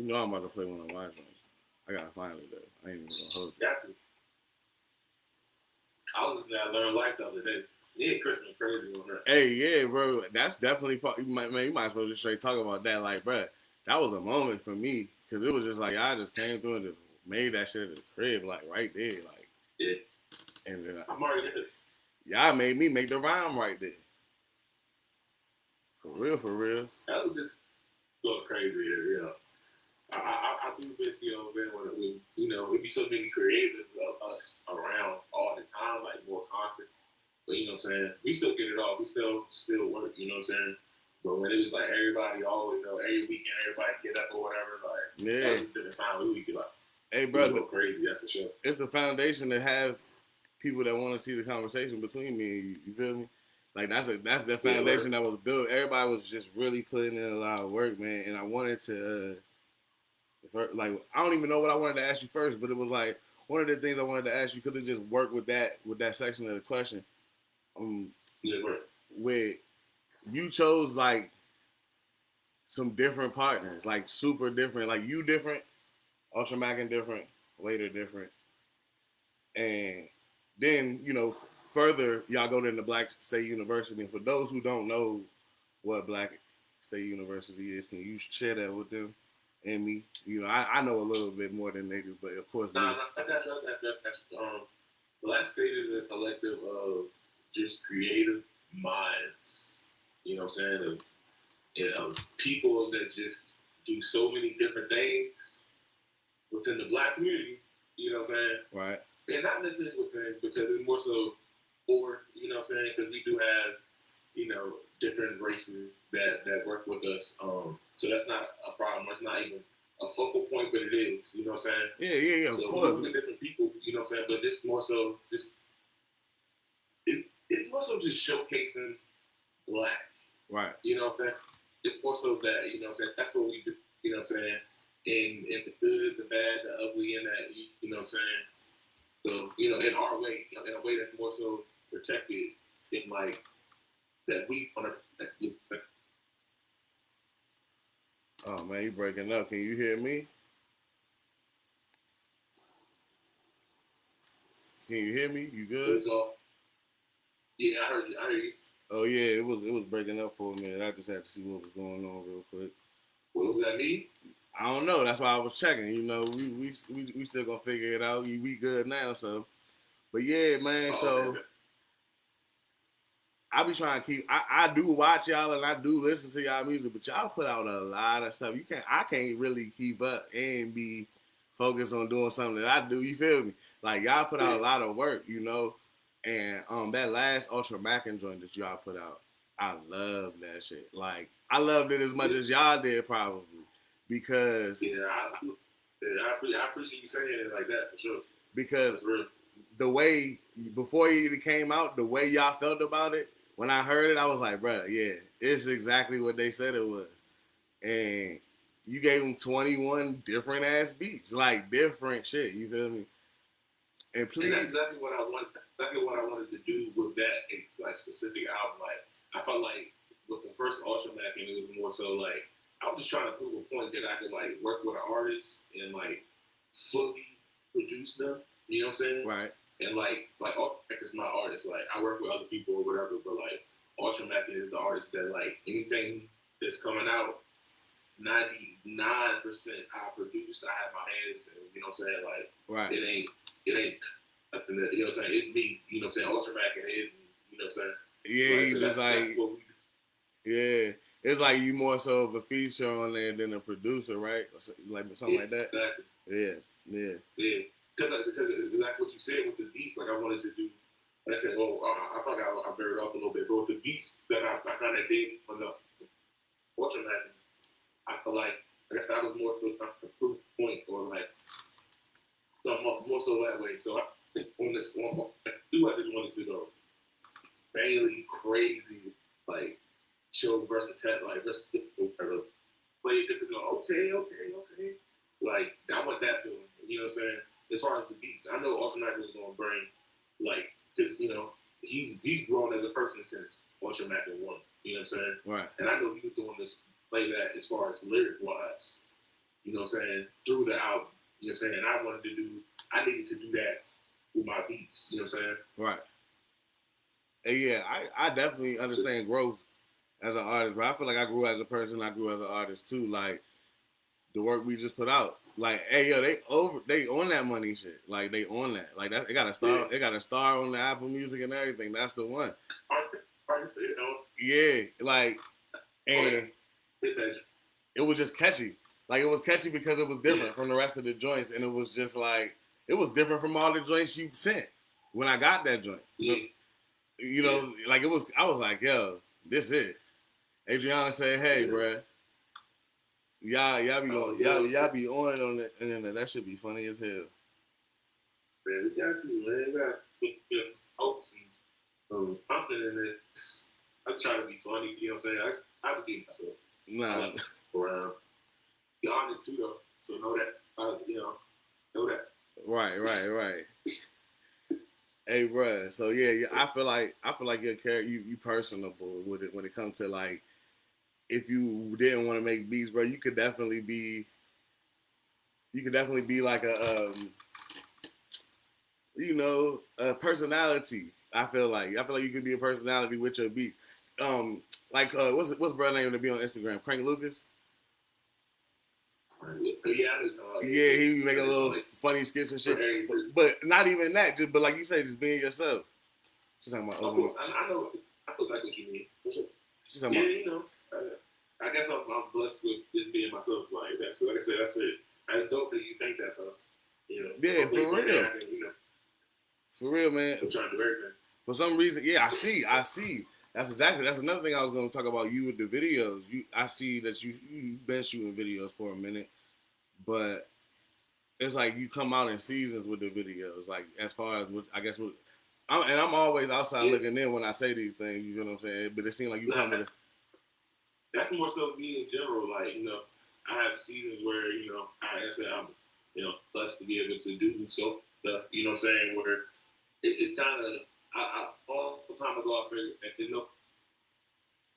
You know I'm about to play one of my joints. I gotta find it though. I ain't even gonna hold it. Got to. I was listening to Learn Life the other day. Yeah, Christmas crazy on her. Hey, yeah, bro. That's definitely part. You might as well just straight talk about that. Like, bro, that was a moment for me because it was just like I just came through and just made that shit at the crib, like right there, like. Yeah. And then I'm already in it. Y'all made me make the rhyme right there. For real, for real. That was just going crazy, you know. I do miss, you know, when you know, it'd be so many creators of us around all the time, like more constant. But you know what I'm saying? We still get it off. We still work, you know what I'm saying? But when it was like everybody always, you know, every weekend everybody get up or whatever, like that was a different time. We would get like, hey, brother, go crazy, that's for sure. It's the foundation to have people that want to see the conversation between me and you. You feel me? Like that's the foundation that was built. Everybody was just really putting in a lot of work, man. And I wanted to, like, I don't even know what I wanted to ask you first, but it was like one of the things I wanted to ask you could have just worked with that section of the question. Where you chose like some different partners, like super different, like you different, Ultramackin different, later different, and then you know further y'all go to the Black State University. And for those who don't know what Black State University is, can you share that with them and me? You know, I know a little bit more than they do, but of course, that's Black State is a collective of just creative minds. You know what I'm saying? Of people that just do so many different things within the Black community. You know what I'm saying? Right. And not necessarily within, because it's more so for, you know what I'm saying? Because we do have, you know, different races that work with us. So that's not a problem. It's not even a focal point, but it is. You know what I'm saying? Yeah. So of course. we're with different people. You know what I'm saying? But this more so just it's more so just showcasing Black. Right. You know what I'm saying? It's more so that, you know what I'm saying? That's what we do. You know what I'm saying? In the good, the bad, the ugly, and that. You know what I'm saying? So, you know, in our way, you know, in a way that's more so protected, in like that we want to protect you. Oh man, you breaking up? Can you hear me? Can you hear me? You good? Yeah, I heard you. Oh yeah, it was breaking up for a minute. I just had to see what was going on real quick. What was that mean? I don't know. That's why I was checking. You know, we still gonna figure it out. We good now, so. But yeah, man. So I be trying to keep. I do watch y'all and I do listen to y'all music, but y'all put out a lot of stuff. I can't really keep up and be focused on doing something that I do. You feel me? Like y'all put out a lot of work, you know. And that last Ultramackin joint that y'all put out, I love that shit. Like I loved it as much as y'all did probably because I appreciate you saying it like that for sure. Because the way before it even came out, the way y'all felt about it, when I heard it, I was like, bro, yeah, it's exactly what they said it was. And you gave them 21 different ass beats, like different shit. You feel me? And please, and that's exactly what I wanted. Exactly what I wanted to do with that like specific album. Like I felt like with the first Ultramackin, it was more so like I was just trying to prove a point that I could like work with an artist and like fully produce them. You know what I'm saying? Right. And like Ultramackin is my artist. Like I work with other people or whatever, but like Ultramackin is the artist that like anything that's coming out, 99% I produce. I have my hands, and you know what I'm saying? Like right. It ain't nothing that, you know what I'm saying? It's me. You know what I'm saying? Ultramackin is me. You know what I'm saying? Yeah, right, so just that's what we do. Yeah. It's like you more so of a feature on there than a producer, right? Like something like that. Exactly. Yeah. Because like what you said with the beats, like I wanted to do. Like I said, I thought I buried off a little bit, but with the beats that I kind of did for the Ultramackin, I feel like I guess that was more a proof point or like more so that way. So on this one, I just wanted to go fairly crazy, like show versatility, like play different. Okay. Like I want that feeling. You know what I'm saying? As far as the beats, I know Ultramackin was gonna bring like just you know he's grown as a person since Ultramackin 1. You know what I'm saying? Right. And I know he was the one to play that as far as lyric wise. you know what I'm saying, through the album. You know what I'm saying? And I needed to do that with my beats. You know what I'm saying? Right. And yeah, I definitely understand growth as an artist, but I feel like I grew as a person, I grew as an artist too. Like the work we just put out. Like, hey yo, they on that money shit. Like they on that. Like that it got a star Yeah. it got a star on the Apple Music and everything. That's the one. You know? Yeah, like and Yeah. it was just catchy. Like it was catchy because it was different from the rest of the joints, and it was just like it was different from all the joints you sent when I got that joint. Yeah. You know, like it was. I was like, yo, this it. Adriana said, hey, bruh, y'all be going, y'all be on the internet. That should be funny as hell. Man, we got to, man. We got to focus and something in it. I'm trying to be funny, you know what I'm saying? I have to be myself. Nah. Around. Be honest too, though. So know that. Know that. Right. Hey, bruh. So yeah, I feel like your character, you personable with it when it comes to like, if you didn't want to make beats, bro, you could definitely be like a personality. I feel like you could be a personality with your beats. Like what's brother name to be on Instagram? Crank Lucas. Yeah, he be making little funny skits and shit, but not even that. Just but like you say, just being yourself. She's talking about. Of course, I know. I feel like what you mean. She's talking about. You know. I guess I'm blessed with just being myself like that. So like I said, that's it. That's dope that you think that though. You know. Yeah, for real. For real, man. I'm trying to do everything. For some reason, yeah, I see. That's another thing I was going to talk about you with the videos. I see that you've been shooting videos for a minute, but it's like you come out in seasons with the videos. Like as far as I'm always outside looking in when I say these things. You know what I'm saying? But it seems like you come with. That's more so me in general. Like I have seasons where I said I'm blessed to be able to do so. You know what I'm saying? Where it's kind of all the time ago I figured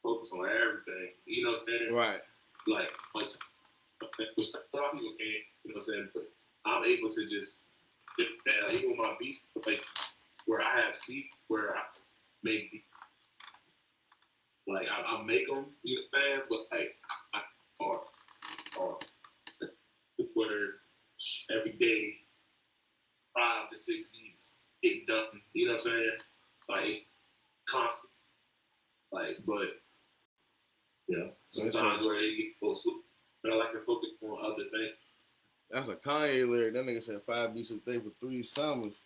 focus on everything. You know what I'm saying? Right. Like a lot of people can't. You know what I'm saying? But I'm able to just even with my beats, like where I have sleep, where I make like I make them, you know what I'm saying? But like or where every day 5 to 6 beats get done. You know what I'm saying? Like it's constant. Like, but sometimes where it get close, but I like to focus on other things. That's a Kanye lyric. That nigga said 5 beats a day for 3 summers.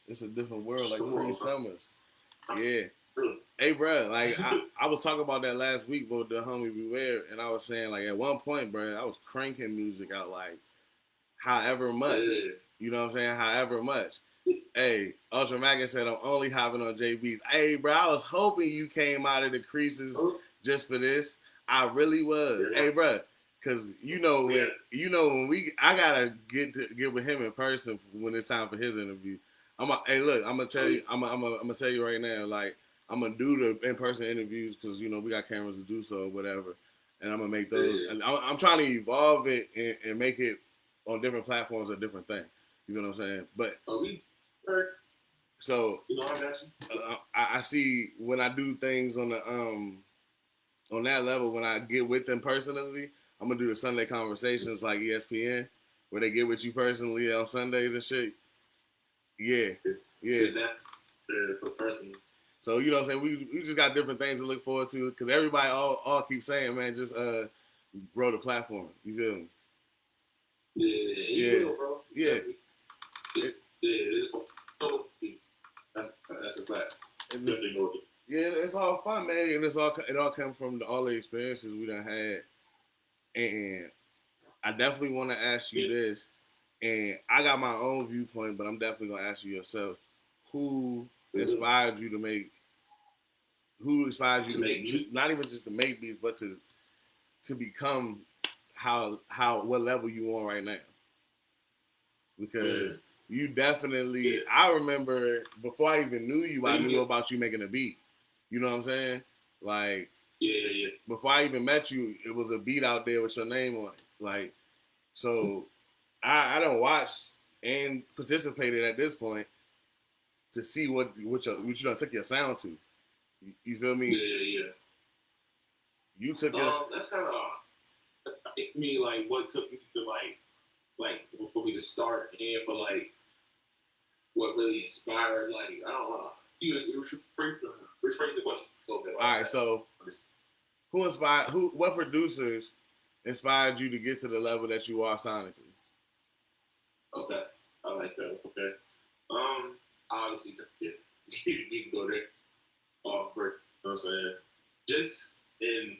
It's a different world, like 3 summers. Yeah. Hey, bro, like I was talking about that last week with the homie Beware, and I was saying like at one point, bro, I was cranking music out like however much. Yeah. You know what I'm saying? However much. Hey, Ultramackin said I'm only hopping on JB's. Hey, bro, I was hoping you came out of the creases just for this. I really was. Yeah. Hey, bro, because when I gotta get with him in person when it's time for his interview. Hey, look, I'm gonna tell you. I'm gonna tell you right now. Like I'm gonna do the in-person interviews because we got cameras to do so or whatever, and I'm gonna make those. Yeah. And I'm trying to evolve it and make it on different platforms a different thing. You know what I'm saying? But so I got you. I see when I do things on the on that level, when I get with them personally, I'm gonna do the Sunday conversations like ESPN, where they get with you personally on Sundays and shit. Yeah. So you know what I'm saying? We just got different things to look forward to because everybody all keep saying, man, just grow the platform. You feel me? Yeah. Bro. Yeah. That's a fact. Yeah, it's all fun, man, and it all comes from all the experiences we done had. And I definitely want to ask you this, and I got my own viewpoint, but I'm definitely gonna ask you yourself: who inspired you to make? Who inspires you to make not even just to make beats, but to become what level you on right now? Because you definitely, I remember before I even knew you, I knew about you making a beat. You know what I'm saying? Like, before I even met you, it was a beat out there with your name on it. Like, So I don't watch and participated at this point to see what you done took your sound to. You feel me? Yeah. You took your. That's kind of. I mean, like, what took me to like for me to start and for like what really inspired, like, I don't know. You rephrase the question. Okay, all right, so what producers inspired you to get to the level that you are sonically? Okay, I like that. Okay, obviously, yeah, you can go there. First, you know what I'm saying? Just in,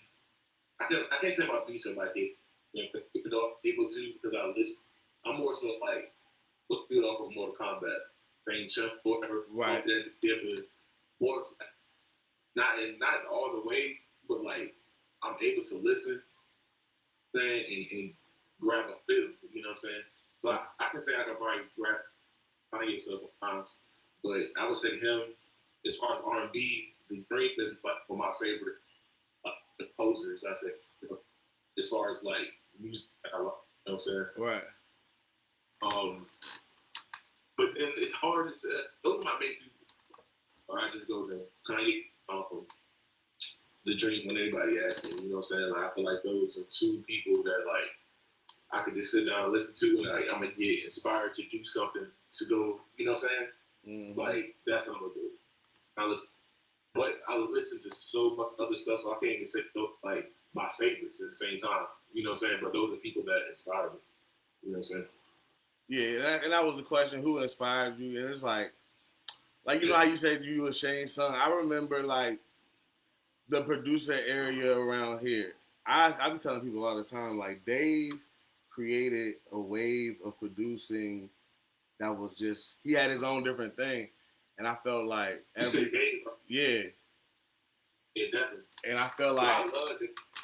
I can't say about beats or like it, people are able to because I listen. I'm more so like look good off of Mortal Kombat, same chunk, whatever. Right. More, not all the way, but like I'm able to listen, and grab a feel. You know what I'm saying? So I can say I can probably grab Kanye stuff sometimes, but I would say him as far as R&B, the Drake is one of my favorite composers. I say, as far as like music, I love. You know what I'm saying? Right. But then it's hard to say. Those are my main two. Or I just go to Kanye, The Dream when anybody asks me. You know what I'm saying? Like, I feel like those are two people that like I could just sit down and listen to, and like, I'm gonna get inspired to do something to go. You know what I'm saying? Mm-hmm. Like that's what I'm gonna do. But I listen to so much other stuff, so I can't even say like my favorites at the same time. You know what I'm saying? But those are people that inspire me. You know what I'm saying? Yeah, and that was the question: who inspired you? And it's like you know how you said you were Shane's son. I remember like the producer area around here. I be telling people all the time, like Dave created a wave of producing that was just he had his own different thing, and I felt like yeah, definitely. And I felt like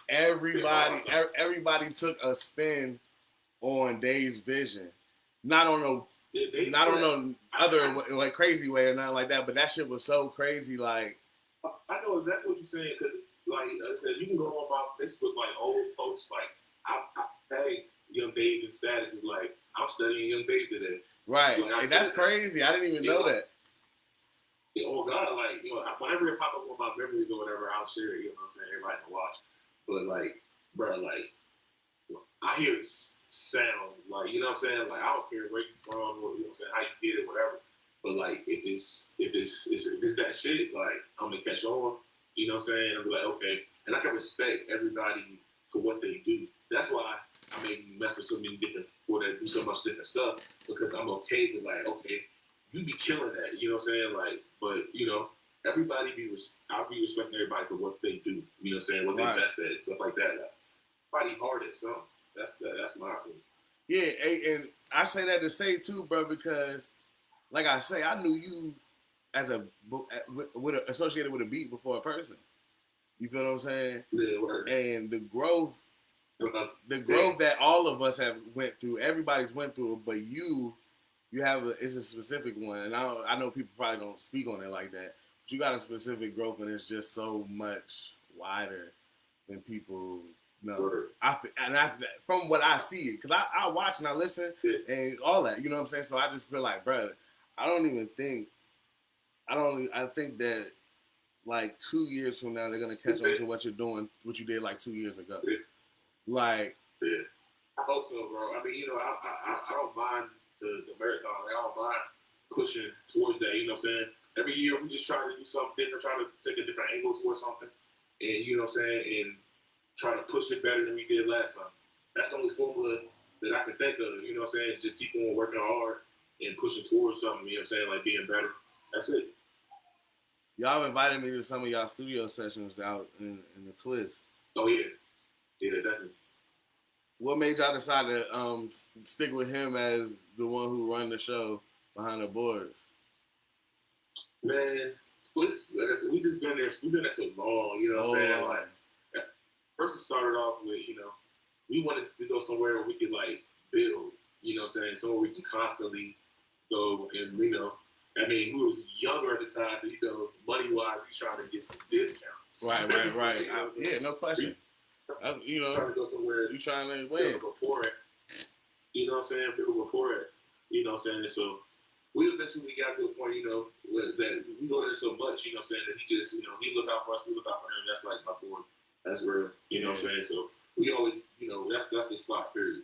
everybody took a spin on Dave's vision, not on no other like crazy way or nothing like that. But that shit was so crazy. Like I know exactly what you're saying because, like I said, you can go on my Facebook, like old posts, like I tagged Young Dave in status is like I'm studying Young Dave today. Right, like, and that's crazy. I didn't even know that. Oh God, like whenever it pop up on my memories or whatever, I'll share it. You know what I'm saying? Everybody can watch. But like, bro, like I hear sound, like you know what I'm saying? Like I don't care where you from, or you know what I'm saying, how you did it, whatever. But like if it's that shit, like I'm gonna catch on. You know what I'm saying? I'm like okay, and I can respect everybody for what they do. That's why I mess with so many different people that do so much different stuff because I'm okay with like okay. You be killing that, you know what I'm saying? Like, but you know, I'll be respecting everybody for what they do. You know what I'm saying? What they best at, stuff like that. Like, everybody hard at something. That's my opinion. Yeah, and I say that to say too, bro, because like I say, I knew you as associated with a beat before a person. You feel what I'm saying? Yeah, right. And the growth that all of us have went through, everybody's went through it, but you have it's a specific one, and I know people probably don't speak on it like that, but you got a specific growth, and it's just so much wider than people know. From what I see it, because I watch and I listen and all that, you know what I'm saying? So I just feel like, bro, I think that like 2 years from now they're gonna catch on to what you're doing, what you did like 2 years ago. Yeah. Like, yeah, I hope so, bro. I mean, you know, I don't mind the marathon. Like, I don't mind pushing towards that. You know what I'm saying? Every year we just try to do something different, try to take a different angle towards something, and you know what I'm saying, and try to push it better than we did last time. That's the only formula that I can think of. You know what I'm saying? Just keep on working hard and pushing towards something. You know what I'm saying? Like being better. That's it. Y'all invited me to some of y'all studio sessions out in the Twist. Oh yeah, definitely. What made y'all decide to stick with him as the one who run the show behind the boards? Man, like I said, we just been there. We've been there so long. You know what I'm saying? Like, first we started off with, you know, we wanted to go somewhere where we could like build. You know what I'm saying? Somewhere we can constantly go and you know. I mean, we was younger at the time, so you know, money-wise, we trying to get some discounts. Right. Yeah, no question. That's, you know, trying to go somewhere you trying to win. Before it. You know what I'm saying? People before it. You know what I'm saying? So we eventually got to a point, that we go there so much, you know what I'm saying, that he just, he look out for us, we look out for him. That's like my boy. That's real. You know what I'm saying? So we always, that's the spot, period.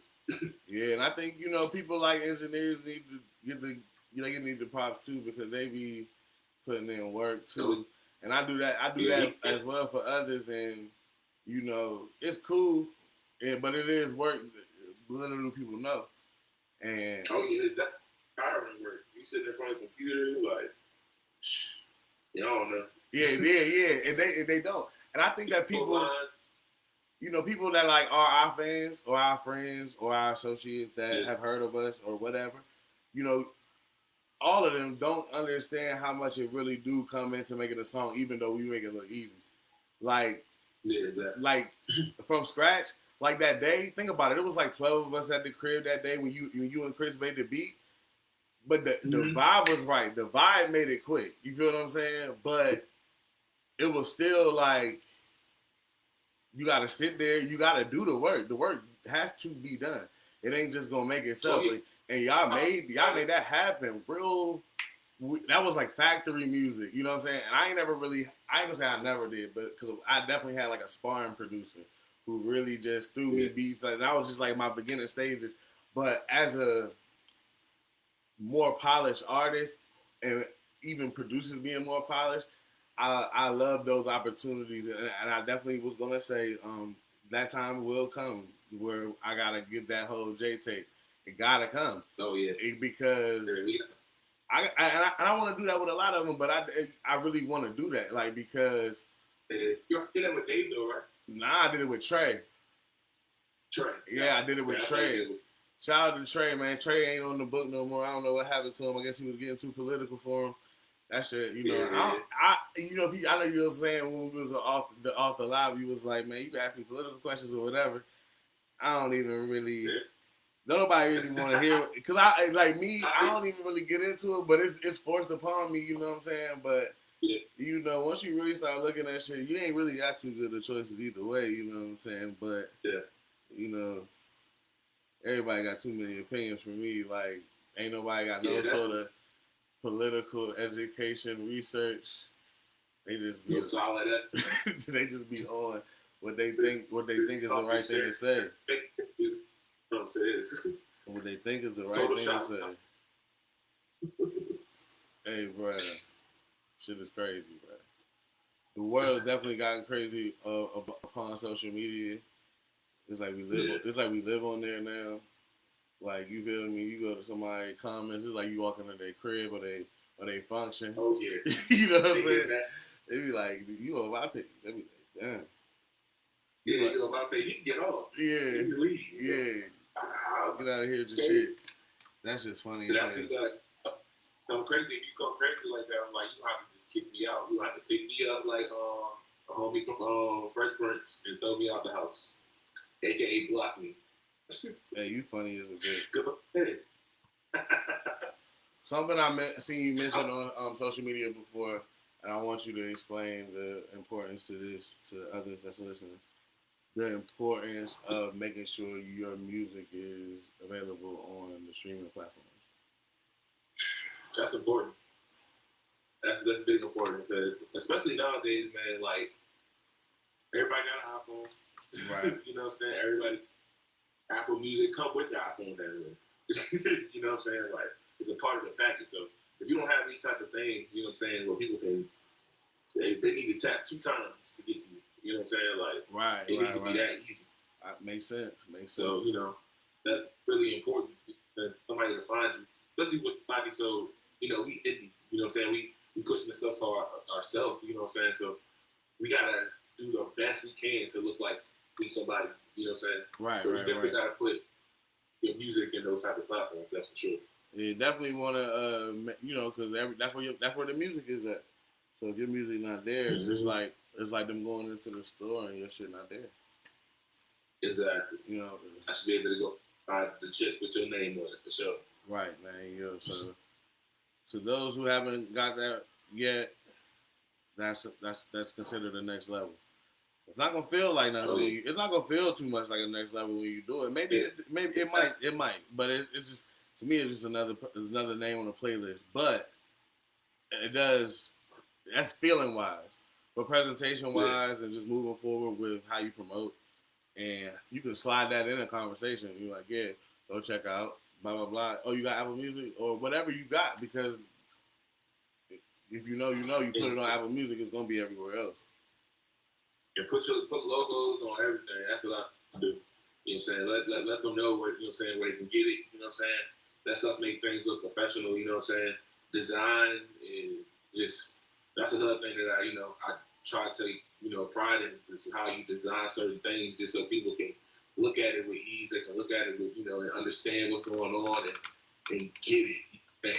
Yeah, and I think, people like engineers need to get they need the props too, because they be putting in work too. And I do that as well for others, and it's cool, but it is work. Little do people know. And that hiring work. You sit in front of a computer, like, I don't know. Yeah, and they don't. And I think that people, people that like are our fans or our friends or our associates that have heard of us or whatever, all of them don't understand how much it really do come into making a song, even though we make it look easy. Like, exactly. Like from scratch, like that day. Think about it. It was like 12 of us at the crib that day when you and Chris made the beat. But the vibe was right. The vibe made it quick. You feel what I'm saying? But it was still like you got to sit there. You got to do the work. The work has to be done. It ain't just gonna make itself. And y'all made that happen. That was like factory music. You know what I'm saying? And I ain't gonna say I never did, but because I definitely had like a sparring producer who really just threw me beats. Like that was just like my beginning stages. But as a more polished artist, and even producers being more polished, I love those opportunities, and I definitely was gonna say that time will come where I gotta get that whole J tape. It gotta come. Oh yeah, because I want to do that with a lot of them, but I really want to do that, like, because you did that with Dave though, right? Nah, I did it with Trey. Yeah, I did it with Trey. Shout out to Trey, man. Trey ain't on the book no more. I don't know what happened to him. I guess he was getting too political for him. That shit, I know you were saying when we was off the live, you was like, man, you can ask me political questions or whatever. I don't even really. Nobody really want to hear it. Because I don't even really get into it, but it's forced upon me, you know what I'm saying? But, once you really start looking at shit, you ain't really got too good of choices either way, you know what I'm saying? But, everybody got too many opinions for me. Like, ain't nobody got no sort of political education research. They just be solid. They just be on what they think is the right thing to say. What they think is the right thing to say. Hey, bro, shit is crazy, bro. The world definitely gotten crazy upon social media. It's like we live. It's like we live on there now. Like, you feel me? You go to somebody's comments. It's like you walk into their crib or they function. Oh yeah. You know what I'm saying? They be like, you on my page. They be like, damn. Yeah, you on my page. You can get off. Yeah. Yeah. Get out of here with your shit. That's just funny. That's like, I'm crazy. If you go crazy like that, I'm like, you have to just kick me out. You have to pick me up like a homie from Fresh Prince and throw me out the house, aka block me. Hey, you funny as a bitch. Go ahead. Something I seen you mention on social media before, and I want you to explain the importance to this to others that's listening. The importance of making sure your music is available on the streaming platforms. That's important. That's big important, because especially nowadays, man, like everybody got an iPhone. Right. You know what I'm saying? Everybody, Apple Music come with the iPhone anyway. You know what I'm saying? Like, it's a part of the package. So if you don't have these type of things, you know what I'm saying, where people can, they need to tap 2 times to get to you. You know what I'm saying? Like, it needs to be that easy. Makes sense. So, that's really important. That somebody to find you, especially with body. So, we indie. You know what I'm saying? We pushing the stuff for ourselves. You know what I'm saying? So we gotta do the best we can to look like we somebody. You know what I'm saying? Right. So we definitely gotta put your music in those type of platforms. That's for sure. You definitely want to, because that's where the music is at. So if your music not there, it's just like them going into the store and your shit not there. Exactly. I should be able to go buy the chest with your name on it for sure. Right, man. So those who haven't got that yet, that's considered the next level. It's not gonna feel like nothing. It's not gonna feel too much like a next level when you do it. Maybe it might, but it's just to me it's just another name on the playlist. But it does. That's feeling wise, but presentation wise and just moving forward with how you promote, and you can slide that in a conversation. You're like, yeah, go check out blah blah blah. Oh, you got Apple Music or whatever you got, because if you know, you put it on Apple Music, it's gonna be everywhere else. And put logos on everything. That's what I do. You know what I'm saying? Let them know where, you know what I'm saying, where they can get it. You know what I'm saying? That stuff make things look professional. You know what I'm saying? Design and just that's another thing that I try to take pride in, is how you design certain things, just so people can look at it with ease. They can look at it with and understand what's going on and get it. And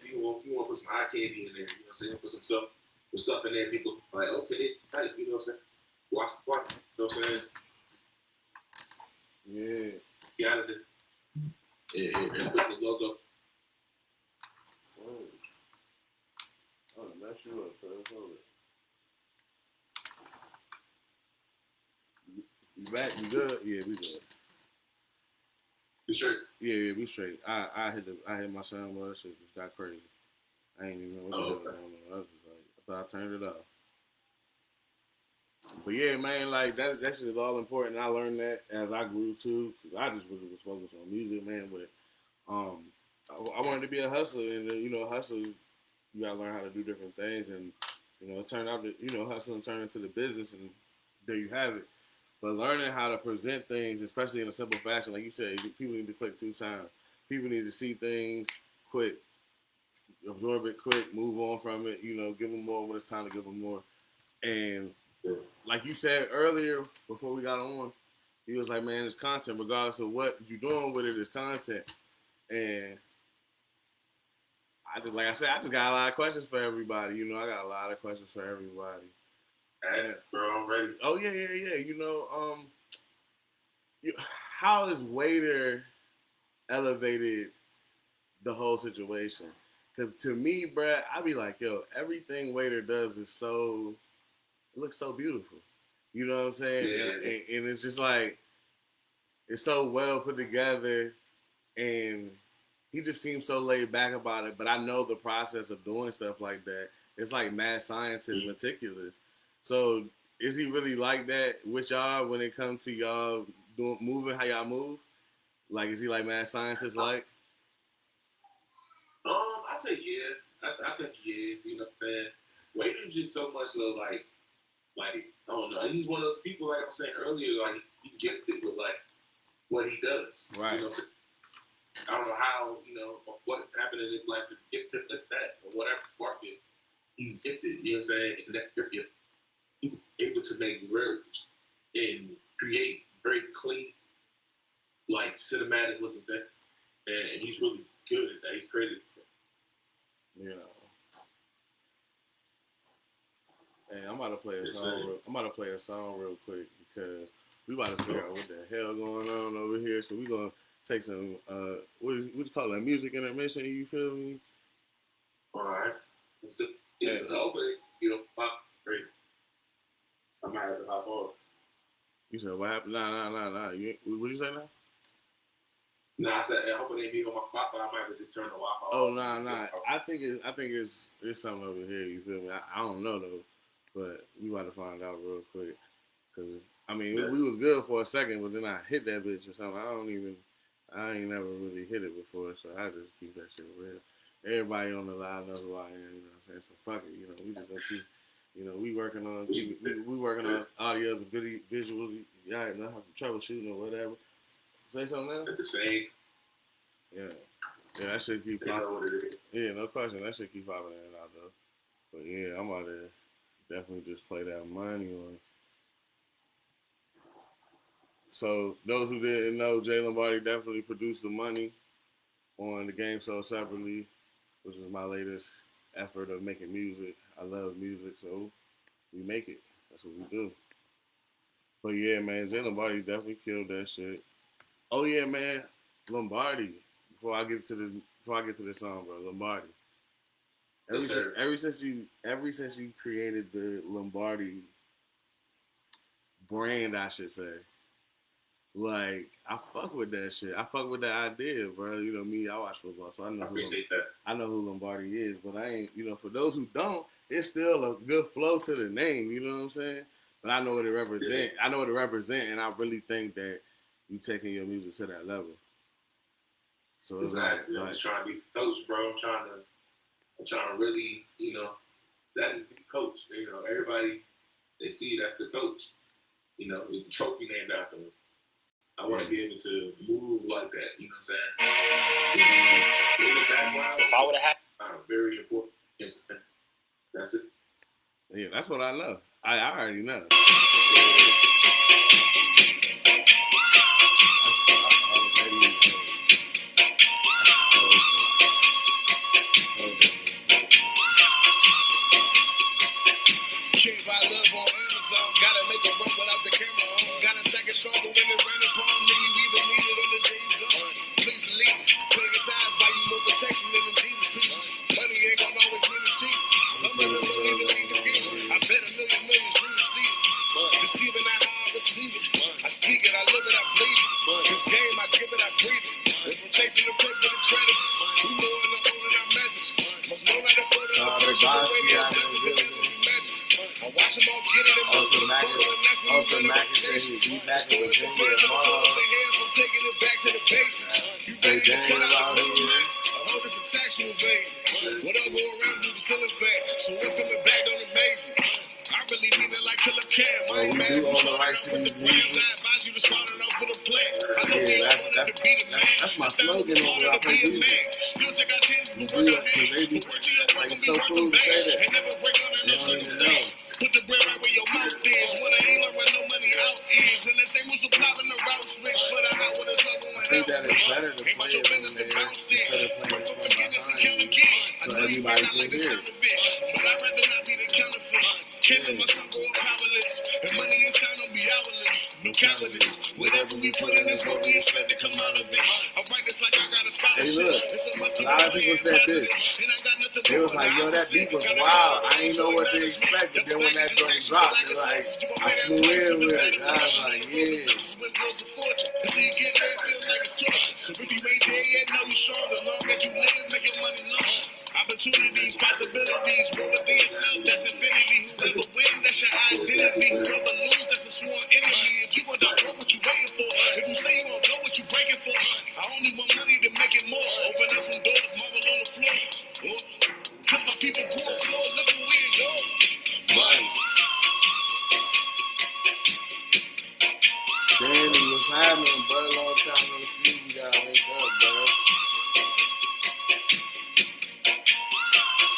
you want to put some eye candy in there. You know what I'm saying? Put some stuff in there. People like, okay, type. You know what I'm saying? Watch. You know what I'm saying? Yeah. Get out of this. And put the logo. Oh, mess you up, cuz. Hold it. You back? You good? Yeah, we good. You straight? Yeah, we straight. I hit my soundbar. That shit just got crazy. I ain't even know what the hell was going on. I was just like, I thought I turned it off. But yeah, man, like that shit is all important. I learned that as I grew too, because I just really was focused on music, man. But I wanted to be a hustler, and hustle, you gotta learn how to do different things, and it turned out that hustling turned into the business, and there you have it. But learning how to present things, especially in a simple fashion, like you said, people need to click 2 times. People need to see things quick, absorb it quick, move on from it. Give them more when it's time to give them more. And like you said earlier, before we got on, he was like, man, it's content. Regardless of what you're doing with it, it's content. And I just got a lot of questions for everybody. I got a lot of questions for everybody. Hey, bro, I'm ready. Oh, yeah. How has Waiter elevated the whole situation? Because to me, bruh, I be like, yo, everything Waiter does is it looks so beautiful. You know what I'm saying? Yeah. And it's just like, it's so well put together, and he just seems so laid back about it. But I know the process of doing stuff like that. It's like mad scientist, meticulous. So is he really like that with y'all when it comes to y'all moving how y'all move? Like, is he like mad scientist like? I say yeah. I think he is. You know what I'm saying? Waiter's just so much like I don't know. He's one of those people, like I was saying earlier, like he gifted with like what he does. Right. You know what I'm saying? I don't know how, what happened in his life to gift him like that, or whatever market he's gifted. You know what I'm saying? And that he's able to make words and create very clean, like cinematic looking thing. And he's really good at that. He's crazy. Yeah. Hey, I'm about to play a song real quick because we about to figure out what the hell going on over here. So we're gonna take some what you call it, music intermission. You feel me? All right. Let's do. Yeah. Hopefully, pop great. I might have to hop on. You said what happened? Nah. What you say now? Nah, I said I hope it ain't be on my Wi-Fi. I might have to just turn the Wi-Fi off. Oh, nah. I think it's something over here. You feel me? I don't know though, but we about to find out real quick. Cause we was good for a second, but then I hit that bitch or something. I ain't never really hit it before, so I just keep that shit real. Everybody on the line knows who I am. You know what I'm saying? So fuck it. We just gonna keep. We working on we working on audios and visuals. Y'all know how to troubleshooting or whatever. Say something else? At the same. Yeah, that should keep popping. Yeah, no question. That should keep popping in and out though. But yeah, I'm about to definitely just play that money on. So those who didn't know, Jay Lombardi definitely produced the money on The Game Sold Separately, which is my latest effort of making music. I love music, so we make it. That's what we do. But yeah, man, Jay Lombardi definitely killed that shit. Oh yeah, man, Lombardi. Before I get to this song, bro, Lombardi. Ever since you created the Lombardi brand, I should say. Like, I fuck with that shit. I fuck with that idea, bro. You know me, I watch football, so I appreciate that. I know who Lombardi is, but I ain't, you know, for those who don't, it's still a good flow to the name, you know what I'm saying? But I know what it represents. I know what it represents, and I really think that you taking your music to that level. So exactly. I'm just trying to be the coach, bro. I'm trying to really, you know, that is the coach. You know, everybody, they see that's the coach. You know, with the trophy named after him. I want to be able to move like that. You know what I'm saying? So, in the background, if I would have had very important. Yes, that's it. Yeah, that's what I know. I already know. Can't buy love on Amazon. Gotta make a run without the camera on. Gotta stack it stronger when it rain upon me. You either need it or the day you gone. Please believe it. Play your times, buy you more protection than them Jesus pieces. Money ain't gonna always mean the cheap. Some of them don't even leave the scheme. I bet a million dream to see it. Deceiving not how I receive it. I speak it, I live it, I bleed it. This game, I give it, I breathe it. If I'm chasing the paper, the credit. We know in the old and our message. Must know that the flood and the pressure. The way they blessing can never be magic. I watch them all get it and bust it. Ultramackin said he'd be back in Virginia tomorrow. I'm taking it back to the basics. You ready to cut out the middleman? A whole different tax you evade. What I go around do the ceiling fat. So what's coming back don't amaze me. I really mean it like Killer Cam. I ain't mad at you started off with the plans. I advise you to start it off with a plan. I know we all wanted to be the man. That's my slogan over I play music. Still take our chances, but work our hands. But work to your work and be worth the bands. And never break under no circumstance. Put the bread right where your mouth is. When I ain't where no money out is. And they say moves will pop in the route switch. But I know what it's all going out. That is better to ain't play your business to bounce in. Work for forgiveness and count again. I know you might not like the sound of it. But I'd rather not be the counterfeit. Killing my son go up powerless. And money and time don't be hourless. No cowardice. Whatever we put in is what we expect to come out of it. I write this like I got a scholarship. Hey, look, a lot of people said this. It was like, yo, that beat was wild. I ain't know what to expect. But then when that joint dropped, it like, I flew in with it. I was like, yeah. So if you ain't there yet, know you strong. As long as you live, making money long. Opportunities, possibilities, grow within yourself, that's infinity. Whoever win, that's your identity. Whoever lose, that's a sworn enemy. If you want to grow, what you waiting for? If you say you won't go, what you breaking for? I only want money to make it more. Open up some doors, marble on the floor. Cause my people go up, Lord, look who we adore. Money. Danny, what's happening, bro? Long time no see. We gotta wake up, bro.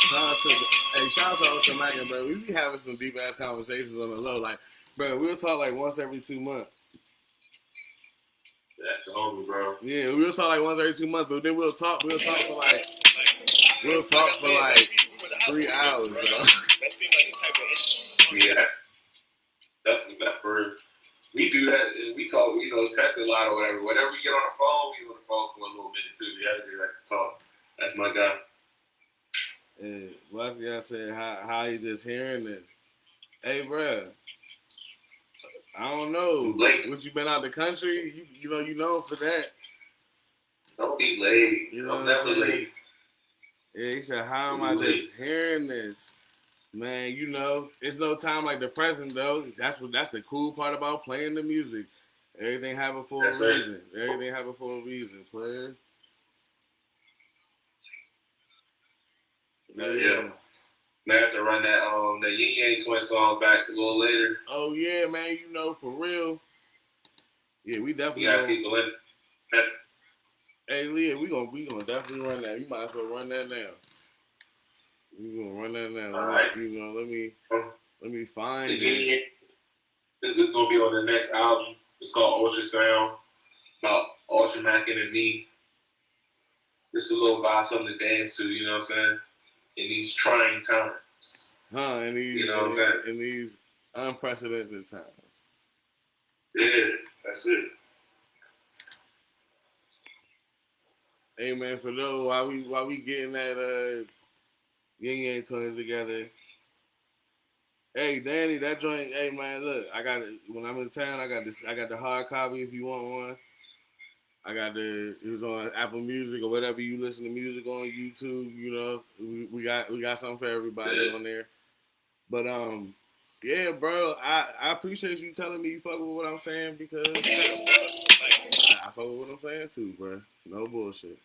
Shout out to Ultramackin, bro. We be having some deep ass conversations on the low. Like, bro, we'll talk like once every 2 months. That's the homie, bro. Yeah, we'll talk like once every 2 months, but then we'll talk for like 3 hours, bro. Yeah. That's for we do that and we talk, you know, test a lot or whatever. Whenever we get on the phone, we on the phone for a little minute too. Yeah, they like to talk. That's my guy. And last guy said, how you just hearing this? Hey, bro, I don't know. What you been out the country? You know for that. Don't be late. You know I'm never late. Yeah, he said, how am I just hearing this? Man, you know, it's no time like the present though. That's the cool part about playing the music. Everything happen for a reason. Everything happen for a reason, player. Yeah. I have to run that Yin Yang Twin song back a little later. Oh yeah, man, you know, for real. Yeah, we definitely got people in. Hey Leah, we gonna definitely run that. You might as well run that now. We gonna run that now. All right. You know, let me find it. This is gonna be on the next album. It's called Ultrasound, about Ultramackin and me. It's a little vibe, something to dance to. You know what I'm saying? In these trying times. In these, you know what I'm saying? In these unprecedented times. Yeah, that's it. Hey man, for those while we getting that Yin Yang Twins together, Hey, Danny, that joint. Hey, man, look, I got it. When I'm in town, I got this. I got the hard copy. If you want one, I got the. It was on Apple Music or whatever you listen to music on YouTube. You know, we got something for everybody on there. But yeah, bro, I appreciate you telling me you fuck with what I'm saying because I fuck with what I'm saying too, bro. No bullshit.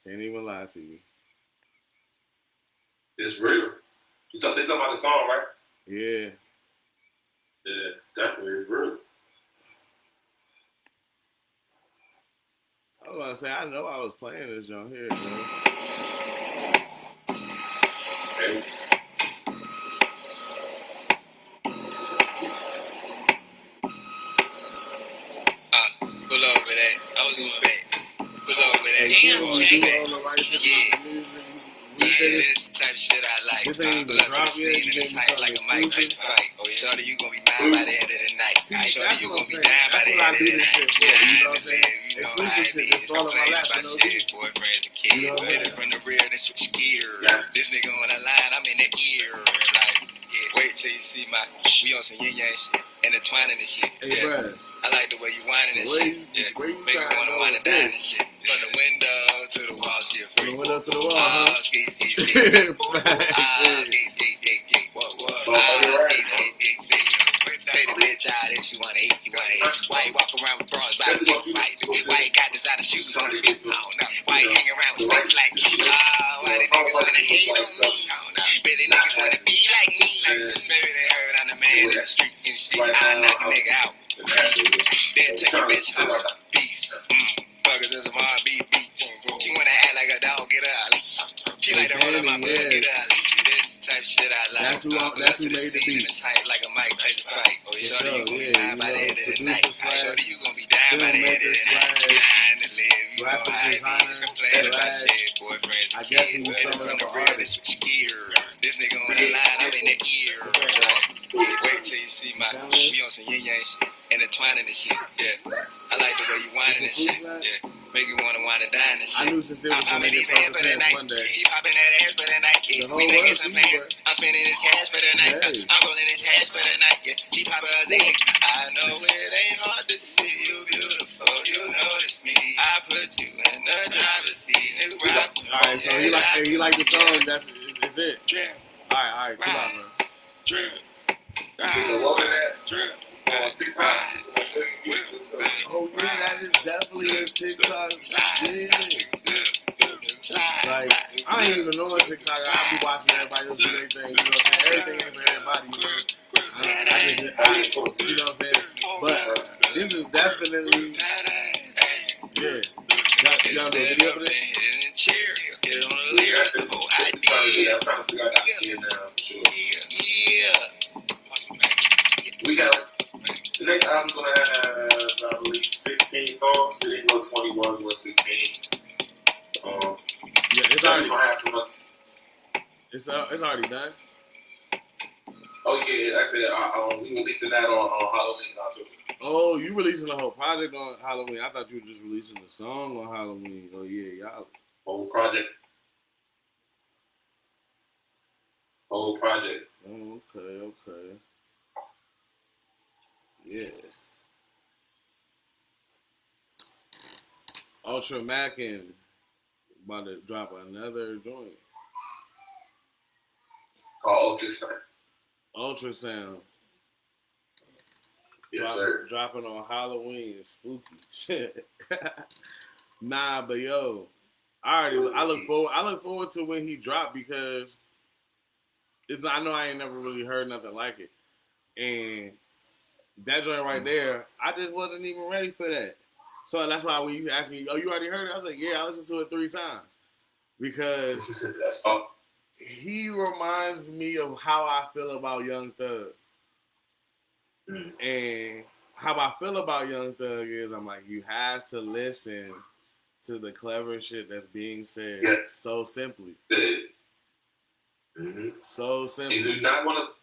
Can't even lie to you. It's real. They talking about the song, right? Yeah. Yeah, definitely. It's real. I was about to say, I know I was playing this joint here, bro. Hey. Pull over that. I was gonna say, pull over that. Damn, Damn, you do all the right shit about the music. this type shit I like. This ain't even drop yet. You gave me something exclusive. Oh, shorty, you gonna be mine by the end of the night. See, Shorty, that's you what gonna I'm be saying. down by That's the what I end of do the this night. shit for. You know what I'm saying? You know Exclusive how shit. it Just is. fall on my lap for no reason. Boyfriends and kids. You know what I'm saying? From the rear, then switch gear. This nigga on the line, I'm in the ear. Like, yeah, wait till you see my. We on some yin yang shit. Intertwining and shit. Hey, bro. I like the way you whining and shit. Where you Make me trying wanna to wind go it down with and shit. From the window to the wall, shit. From the window to the wall, huh? Skate, skate, skate. Skate, skate, skate, skate. What? Skate, skate, skate, skate. Take the bitch out if she wanna eat. Why you walk around with bras by the feet? Why you got designer shoes on his feet? I don't know. Why you hang around with snakes like me? Why the niggas wanna hate on me? I don't know. Maybe niggas wanna be like me. Maybe they heard I'm the man in the street and shit. I knock a nigga out. Then take a bitch home. Peace. Fuckers is some R&B beats. She wanna act like a dog, get her a leash. She like to roll up my blood, get her a leash. This type shit I like. That's who made the beat. Tight like a Mike Tyson fight. Oh, shorty, you gon' be mine by the end of the night. Shorty, you gon' be down by the end of the night. Dying to live, you know how it is. Complaining about shit, boyfriends and kids. From the real, this switch gear. This nigga on the line, I'm in the ear. Wait till you see my. We on some yin yang shit. Intertwining and shit. Yeah. I like the way you whining and shit. Yeah. Make you wanna wind and dine and shit. I knew since it was I'm gonna in get these hands for the something night. one day. She popping that ass for the night. Yeah. We making some plans. I'm spending this cash for the night. I'm rolling this hash for the night. Yeah. She popping her zing. I know it ain't hard to see you beautiful. You notice me. I put you in the driver's seat. Nigga, ride. Alright, so he like the song. That's it. Alright, chill out, man. Oh yeah, that is definitely a TikTok. Yeah. Like, I ain't even know a TikTok. I be watching everybody else do their thing. You know what I'm saying? Everything ain't for everybody. You know what I'm saying? But this is definitely, yeah. Y'all know the video for this? Get on the lyrics, the whole idea. I'm trying to figure out how to see it now, for sure. Yeah. We got the next album's gonna have, I believe, 16 songs. It didn't go 21, but 16. Yeah, it's already. Gonna have some other. It's already done. Oh yeah, I said we releasing that on Halloween also. Oh, you releasing the whole project on Halloween? I thought you were just releasing the song on Halloween. Oh yeah, y'all. Whole project. Oh, okay. Yeah. Ultramackin about to drop another joint. Called Ultrasound. Yes, sir. Dropping on Halloween. Spooky shit. Nah, but yo, I look forward to when he dropped because I know I ain't never really heard nothing like it. And that joint right there, I just wasn't even ready for that. So that's why when you asked me, oh, you already heard it? I was like, yeah, I listened to it 3 times. Because that's all. He reminds me of how I feel about Young Thug. And how I feel about Young Thug is I'm like, you have to listen to the clever shit that's being said so simply. So simply. You do not want to.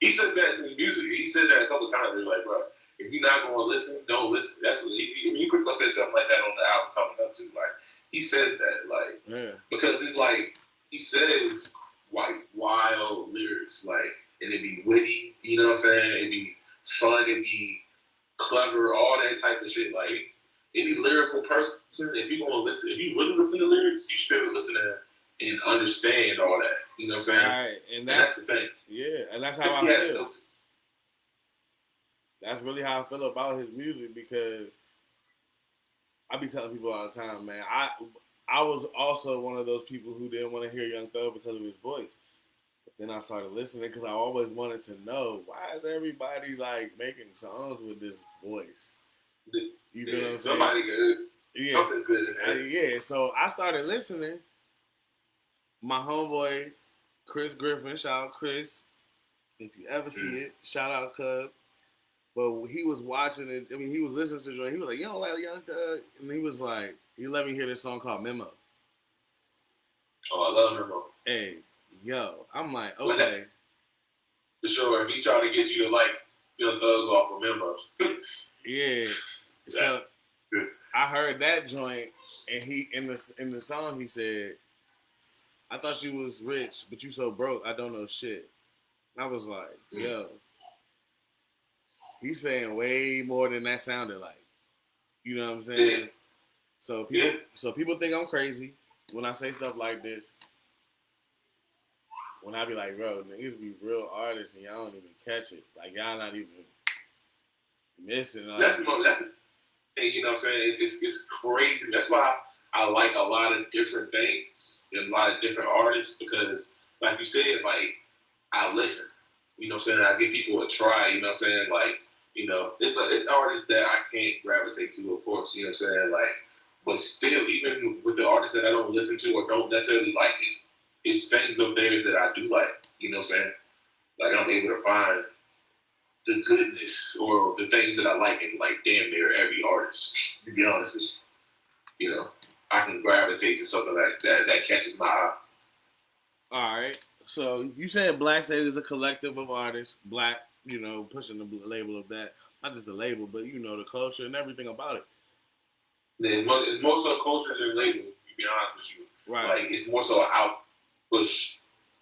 He said that in his music. He said that a couple times. He's like, bro, if you're not going to listen, don't listen. That's what he pretty much said something like that on the album coming up too. Like he says that, like, because it's like he says white wild lyrics, like, and and it'd be witty. You know what I'm saying? It'd be fun. It'd be clever. All that type of shit. Like any lyrical person, if you want to listen, if you really listen to lyrics, you should be able to listen to and understand all that. You know what I'm saying? All right, and that's the thing. Yeah, and that's how I feel. That's really how I feel about his music because I be telling people all the time, man. I was also one of those people who didn't want to hear Young Thug because of his voice. But then I started listening because I always wanted to know why is everybody like making songs with this voice. You know what I'm saying? Somebody good. Yes. Something good in there. Yeah. So I started listening. My homeboy Chris Griffin, shout out Chris. If you ever see it, shout out Cub. But he was watching it. I mean, he was listening to the joint. He was like, "You don't like Young Thug?" And he was like, he let me hear this song called Memo. Oh, I love Memo. Hey, yo, I'm like, okay. For sure. If he trying to get you to like Young Thug off of Memo. Yeah. So I heard that joint, and he in the song he said, "I thought you was rich, but you so broke. I don't know shit." And I was like, yo. He's saying way more than that sounded like. You know what I'm saying? Yeah. So people think I'm crazy when I say stuff like this. When I be like, bro, niggas be real artists and y'all don't even catch it. Like y'all not even missing. That's the thing, you know what I'm saying? It's crazy. That's why I like a lot of different things and a lot of different artists because, like you said, like I listen. You know what I'm saying? I give people a try. You know what I'm saying? Like. You know, it's artists that I can't gravitate to, of course, you know what I'm saying? Like, but still, even with the artists that I don't listen to or don't necessarily like, it's things of theirs that I do like, you know what I'm saying? Like, I'm able to find the goodness or the things that I like in, like, damn near every artist, to be honest with you. You know, I can gravitate to something like that catches my eye. All right. So, you said Black State is a collective of artists, black, you know, pushing the label of that. Not just the label, but, you know, the culture and everything about it. Yeah, it's more so culture than label, to be honest with you. Right. Like, it's more so out push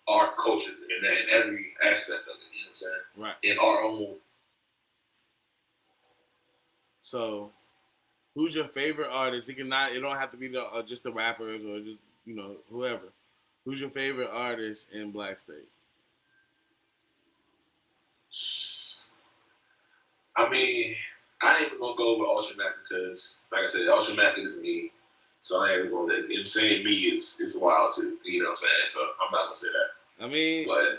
our culture in every aspect of it, you know what I'm saying? Right. In our own. So, who's your favorite artist? It don't have to be just the rappers or just, you know, whoever. Who's your favorite artist in Black State? I mean, I ain't even gonna go with Ultramackin because, like I said, Ultramackin is me. So I ain't even gonna let him saying me is wild too. You know what I'm saying? So I'm not gonna say that. I mean, but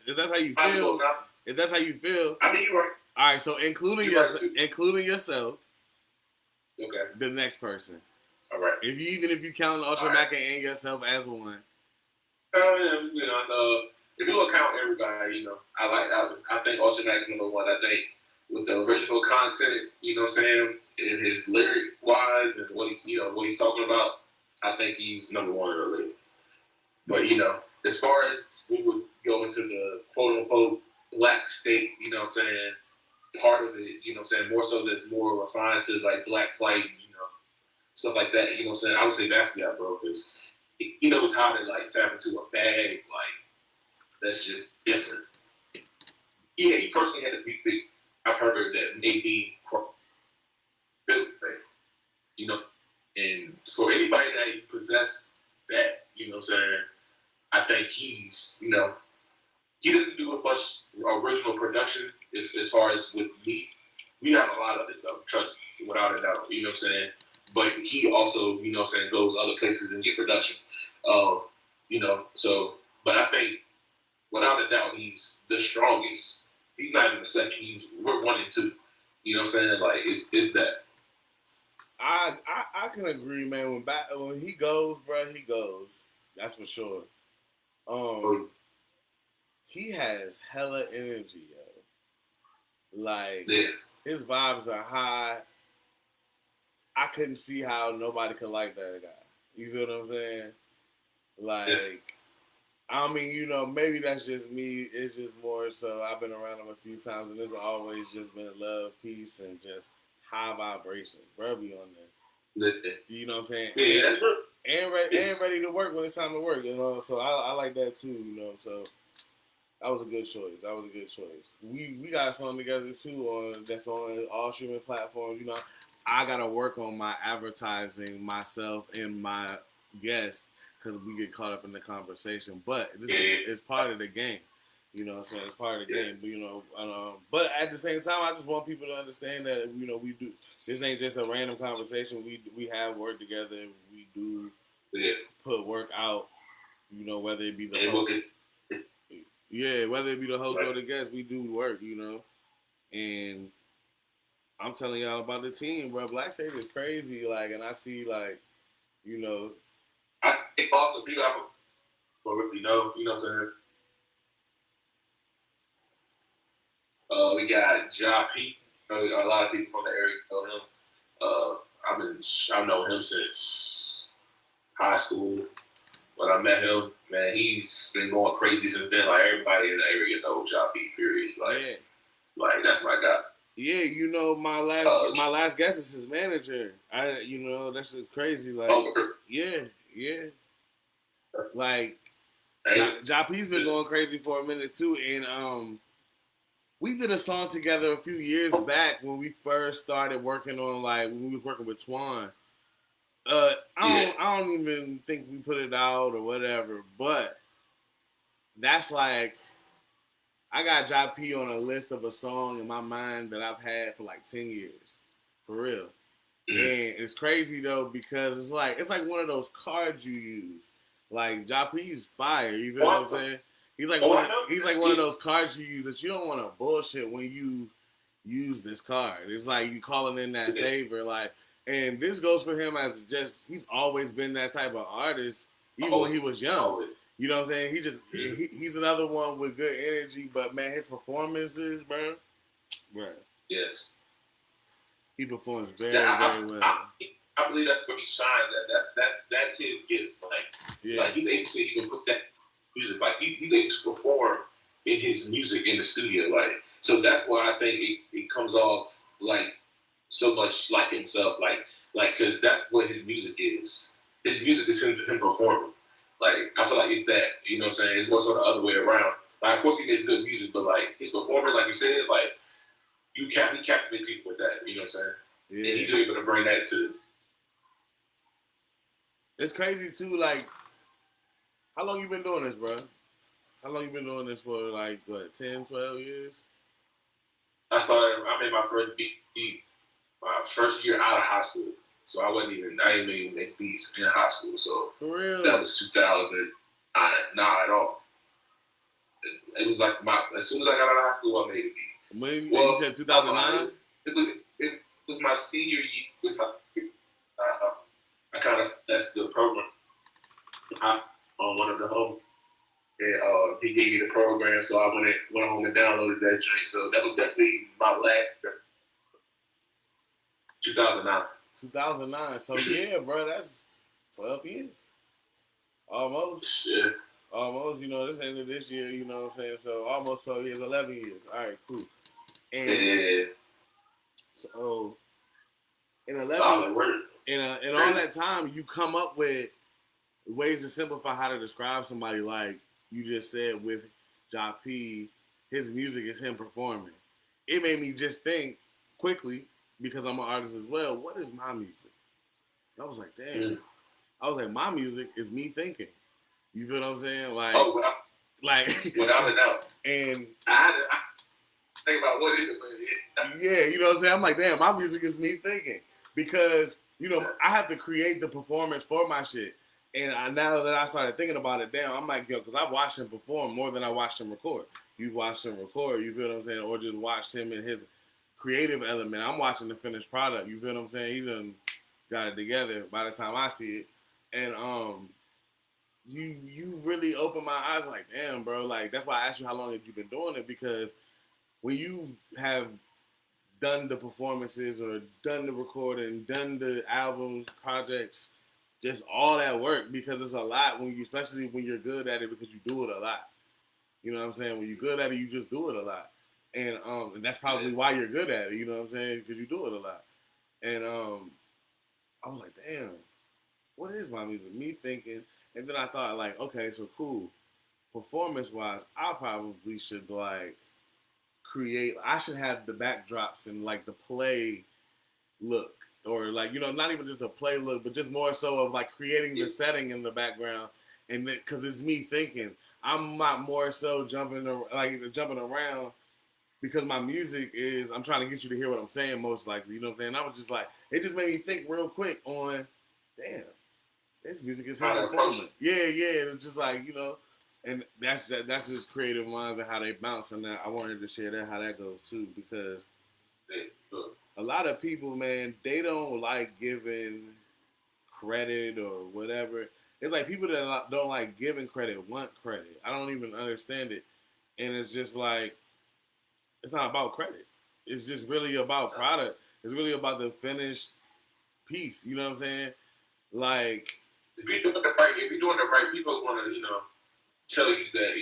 if that's how you feel, if that's how you feel. I mean, you're right. All right, so including yourself. Okay. The next person. All right. If you count Ultramackin and yourself as one. You know, so if you don't count everybody, you know, I think Ultramackin is number one. I think with the original content, you know what I'm saying, and his lyric wise and what he's talking about, I think he's number one really. But you know, as far as we would go into the quote unquote Black State, you know what I'm saying, part of it, you know what I'm saying, more so that's more refined to like black plight, you know, stuff like that, you know what I'm saying. I would say Basquiat, bro, because he knows how to like tap into a bag like that's just different. Yeah, he personally had a big thing. I've heard that maybe built thing, you know, and for anybody that possessed that, you know what I'm saying, I think he's, you know, he doesn't do much original production as far as with me. We have a lot of it, though, trust me, without a doubt, you know what I'm saying? But he also, you know what I'm saying, goes other places and get production. You know, so, but I think, without a doubt, he's the strongest. He's not even the second. We're 1 and 2. You know what I'm saying? Like, it's that. I can agree, man. When he goes, bro, he goes. That's for sure. He has hella energy, yo. Like, yeah. His vibes are high. I couldn't see how nobody could like that guy. You feel what I'm saying? Like, yeah. I mean, you know, maybe that's just me. It's just more so I've been around him a few times, and it's always just been love, peace, and just high vibration. Bro, be on there. You know what I'm saying? Yeah, that's true. And ready to work when it's time to work, you know. So I like that too, you know. So That was a good choice. That was a good choice. We got a song together too on that's on all streaming platforms. You know, I gotta work on my advertising myself and my guests because we get caught up in the conversation. But this is Yeah, it's part of the game. You know what I'm saying? It's part of the yeah, game. But but at the same time, I just want people to understand that we do. This ain't just a random conversation. We have work together. We do yeah. put work out. Whether it be the And host, look at yeah, whether it be the host right. or the guest, we do work. And I'm telling y'all about the team, bro. Black State is crazy. Like, and I see you know, I think also big up for if you know what I'm saying. We got Ja P. A lot of people from the area know him. I've known him since high school. When I met him, man, he's been going crazy since then. Like everybody in the area knows Ja P. Period. yeah, Like that's my guy. yeah. My last guest is his manager. That's just crazy. Like, yeah, yeah. Like, Ja P's been going crazy for a minute too, and we did a song together a few years back when we first started working on when we was working with Twan. I don't even think we put it out or whatever, but that's like I got Ja P on a list of a song in my mind that I've had for like 10 years, for real. Mm-hmm. And it's crazy though because it's like one of those cards you use. Like Ja P's fire, you feel what I'm saying? He's like one of those cards you use that you don't want to bullshit when you use this card. It's like you calling in that favor, and this goes for him as he's always been that type of artist, even when he was young. You know what I'm saying? He's another one with good energy, but man, his performances, bro. Yes. He performs very well. I believe that's where he shines at. That's his gift. Like he's able to even put that music. Like he's able to perform in his music in the studio. So that's why I think it comes off like so much like himself. Because that's what his music is. His music is him performing. I feel like it's that. You know what I'm saying? It's more so the other way around. Of course he makes good music, but his performing, like you said, he captivate people with that. You know what I'm saying? Yeah. And he's able to bring that to. It's crazy too. How long you been doing this, bro? How long you been doing this for? 10, 12 years? I made my first beat my first year out of high school. So I didn't even make beats in high school. So for real, that was 2000. Not at all. It was as soon as I got out of high school, I made a beat. When you said 2009? It was my senior year. I kind of that's the program. I on one of the home. And he gave me the program, so I went home and downloaded that joint. So that was definitely my last 2009. 2009. So yeah, bro, that's 12 years. Almost. Yeah. Almost, this end of this year, you know what I'm saying? So almost 12 years, 11 years. All right, cool. And yeah. So in 11 in all that time, you come up with ways to simplify how to describe somebody like you just said with Ja P. His music is him performing. It made me just think quickly, because I'm an artist as well, what is my music? And I was like, damn. Mm. I was like, my music is me thinking. You feel what I'm saying? Without a doubt. And I think about what is it, yeah, you know what I'm saying? I'm like, damn, my music is me thinking. Because, I have to create the performance for my shit. And now that I started thinking about it, damn, I'm like, yo, because I've watched him perform more than I watched him record. You've watched him record, you feel what I'm saying? Or just watched him in his creative element. I'm watching the finished product, you feel what I'm saying? He done got it together by the time I see it. And you really open my eyes like, damn, bro. That's why I asked you how long have you been doing it, because when you have done the performances or done the recording, done the albums, projects, just all that work, because it's a lot especially when you're good at it, because you do it a lot. You know what I'm saying? When you're good at it, you just do it a lot. And that's probably why you're good at it, you know what I'm saying? Because you do it a lot. And I was like, damn, what is my music? Me thinking. And then I thought, okay, so cool. performance wise, I probably should like create. I should have the backdrops and like the play look, or like not even just a play look, but just more so of like creating the setting in the background, and because it's me thinking, I'm not more so jumping around because my music is I'm trying to get you to hear what I'm saying most likely. You know what I'm saying? I was just like it just made me think real quick on, damn, this music is him performing. Yeah, it's just like and that's just creative minds and how they bounce. And that I wanted to share that how that goes too because a lot of people, man, they don't like giving credit or whatever. It's like people that don't like giving credit want credit. I don't even understand it, and it's just like it's not about credit. It's just really about product. It's really about the finished piece. You know what I'm saying? Like if you're doing the right, people want to tell you that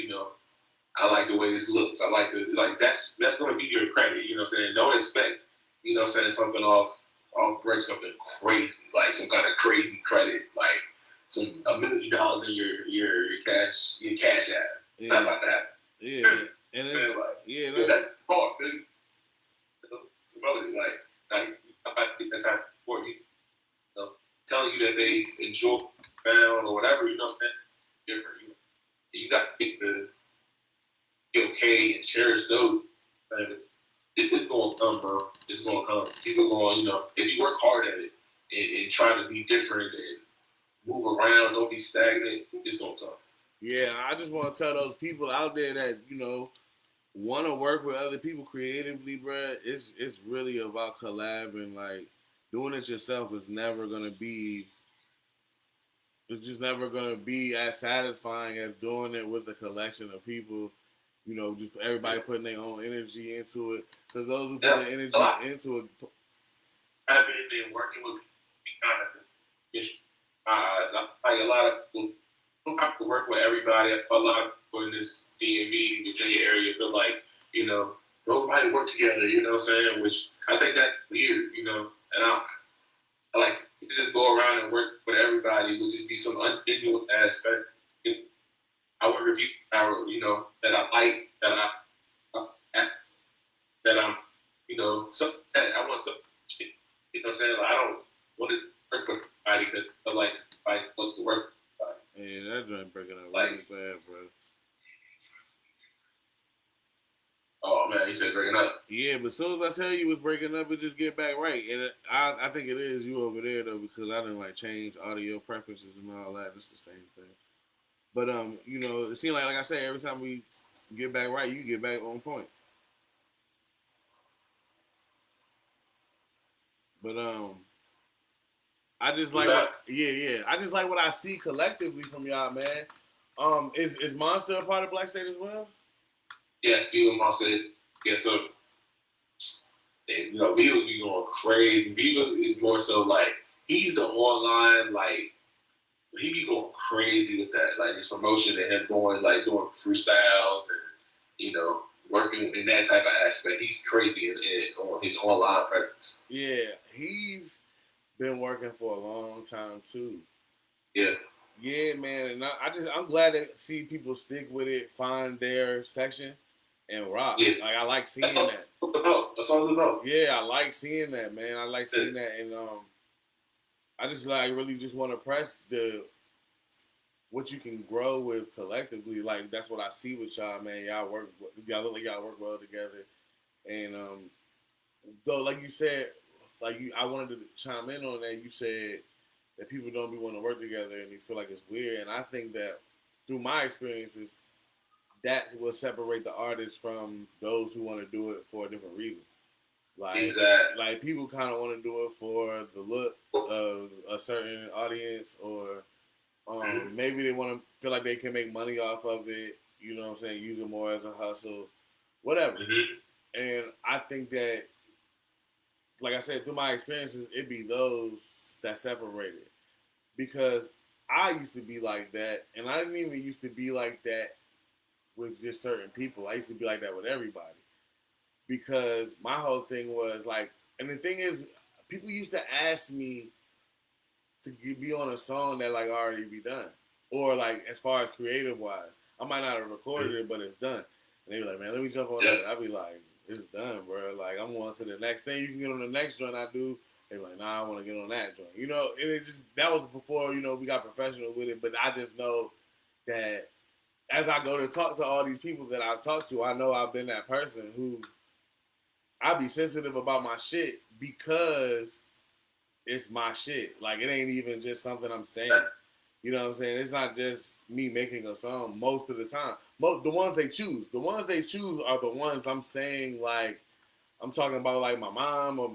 I like the way this looks. I like that's going to be your credit. You know what I'm saying? Don't expect something off break something crazy like some kind of crazy credit like $1 million in your cash app. Yeah. Not like that. Yeah, and it's, that's hard, dude. Like I think that's how important telling you that they enjoy found or whatever, what I'm saying? Different. You got to get the okay and cherish those. It's going to come, bro. It's going to come. People going, if you work hard at it and try to be different and move around, don't be stagnant, it's going to come. Yeah, I just want to tell those people out there that, want to work with other people creatively, bro. It's really about collabing. Like, doing it yourself is never going to be, it's just never going to be as satisfying as doing it with a collection of people. Just everybody putting their own energy into it. Because those who put their energy into it. I've been working with people I like a lot of people don't have to work with everybody. A lot of people in this DMV, Virginia area feel like, nobody work together, you know what I'm saying? Which I think that's weird, and I like to just go around and work with everybody would just be some individual aspect. I work with people that I like, that I'm, something that I want something, what I'm saying? Like, I don't want to work with everybody because I like I want to work. Yeah, that joint breaking up really bad, bro. Oh man, you said breaking up. Yeah, but as soon as I tell you it's breaking up, it just get back right. And I think it is you over there though because I didn't change audio preferences and all that. It's the same thing. But it seems like I say, every time we get back right, you get back on point. But I just like I just like what I see collectively from y'all, man. Is Monster a part of Black State as well? Yes, Viva Monster. Yes, sir. And Viva be going crazy. Viva is more so like he's the online he be going crazy with that, like his promotion and him going doing freestyles and working in that type of aspect. He's crazy on his online presence. Yeah, he's been working for a long time too. Yeah. Yeah, man, and I'm glad to see people stick with it, find their section, and rock. Yeah. Like I like seeing that. That's all it's about. Yeah, I like seeing that, man. I like seeing that, and I just really just want to press what you can grow with collectively. Like that's what I see with y'all, man. Y'all look like y'all work well together, and though like you said, I wanted to chime in on that. You said that people don't be wanting to work together and you feel like it's weird. And I think that through my experiences, that will separate the artists from those who want to do it for a different reason. Exactly. Like people kind of want to do it for the look of a certain audience, or maybe they want to feel like they can make money off of it. You know what I'm saying? Use it more as a hustle, whatever. Mm-hmm. And I think that, like I said, through my experiences, it be those that separate it. Because I used to be like that, and I didn't even used to be like that with just certain people. I used to be like that with everybody. Because my whole thing was and the thing is, people used to ask me to be on a song that already be done. Or as far as creative wise. I might not have recorded it, but it's done. And they be like, man, let me jump on that. I be like, it's done, bro. Like, I'm on to the next thing. You can get on the next joint I do. They be like, nah, I want to get on that joint. You know, and it just, that was before, you know, we got professional with it. But I just know that as I go to talk to all these people that I've talked to, I know I've been that person who I be sensitive about my shit because it's my shit. Like, it ain't even just something I'm saying. You know what I'm saying? It's not just me making a song most of the time. The ones they choose. The ones they choose are the ones I'm saying, like, I'm talking about, like, my mom or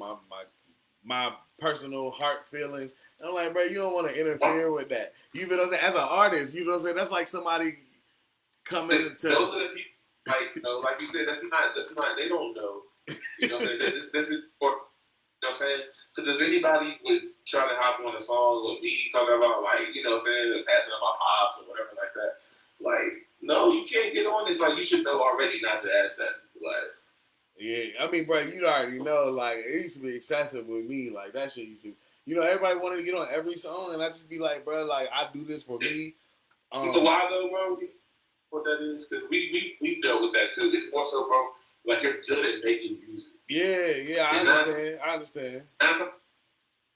my personal heart feelings. And I'm like, bro, you don't want to interfere with that. You know what I'm saying? As an artist, you know what I'm saying? That's like somebody coming into... Those are the people, like you said, that's not, they don't know. You know what I'm saying? This is for... You know what I'm saying? Because if anybody would try to hop on a song with me talking about, like, you know what I'm saying, passing on my pops or whatever like that, like, no, you can't get on this. Like, you should know already not to ask that. Like, yeah, I mean, bro, you already know, like, it used to be excessive with me. Like, that shit used to, you know, everybody wanted to get on every song, and I just be like, bro, like, I do this for me. You know why, though, bro? What that is? Because we dealt with that, too. It's more so, bro, like, you're good at making music. Yeah, I understand.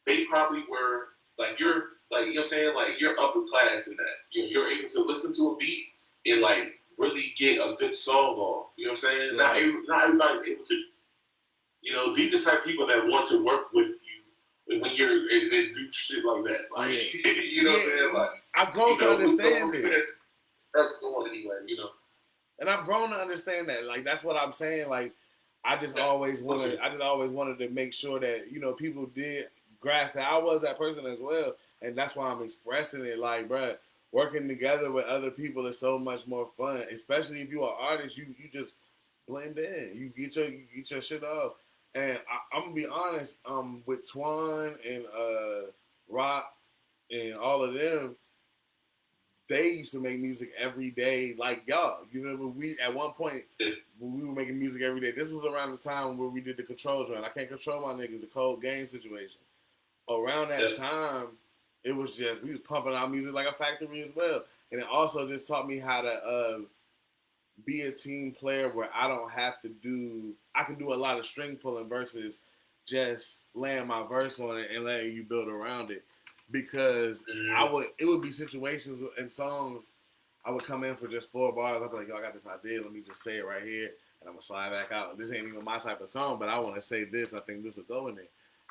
They probably were, like, you know what I'm saying? Like, you're upper class in that. You're able to listen to a beat and, like, really get a good song off. You know what I'm saying? Right. Not everybody's able to, you know, these are the type of people that want to work with you when you're and do shit like that. Like, you know what I'm saying? Like, I've grown to understand it. That's going anyway, you know. And I've grown to understand that. Like, that's what I'm saying. Like, I just always wanted to make sure that, you know, people did grasp that I was that person as well. And that's why I'm expressing it. Like, bruh, working together with other people is so much more fun. Especially if you're an artist, you just blend in. You get your shit off. And I'm gonna be honest, with Twan and Rock and all of them, they used to make music every day, like y'all. You know, we at one point when we were making music every day. This was around the time where we did the Control joint. I Can't Control My Niggas, the Cold Game situation. Around that time, it was just we was pumping out music like a factory as well, and it also just taught me how to be a team player where I don't have to do. I can do a lot of string pulling versus just laying my verse on it and letting you build around it. Because it would be situations and songs I would come in for just 4 bars. I'd be like, yo, I got this idea. Let me just say it right here, and I'm gonna slide back out. This ain't even my type of song, but I want to say this. I think this will go in there.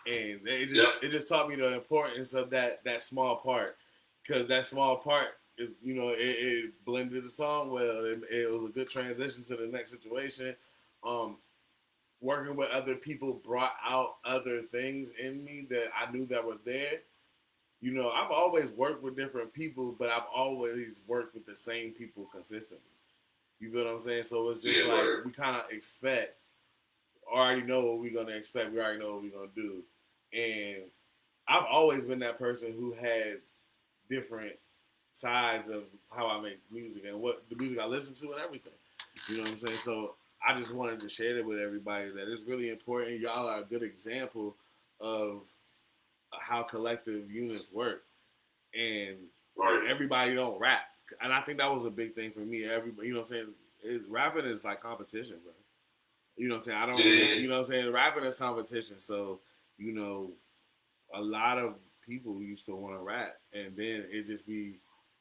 And it just taught me the importance of that small part, because that small part is, you know, it blended the song well. It was a good transition to the next situation. Working with other people brought out other things in me that I knew that were there. You know, I've always worked with different people, but I've always worked with the same people consistently. You feel what I'm saying? So it's just like we kind of already know what we're going to expect. We already know what we're going to do. And I've always been that person who had different sides of how I make music and what the music I listen to and everything. You know what I'm saying? So I just wanted to share it with everybody that it's really important. Y'all are a good example of how collective units work, and everybody don't rap, and I think that was a big thing for me. Everybody, you know what I'm saying? Rapping is like competition, bro. You know what I'm saying? You know what I'm saying? Rapping is competition, so you know, a lot of people used to want to rap, and then it just be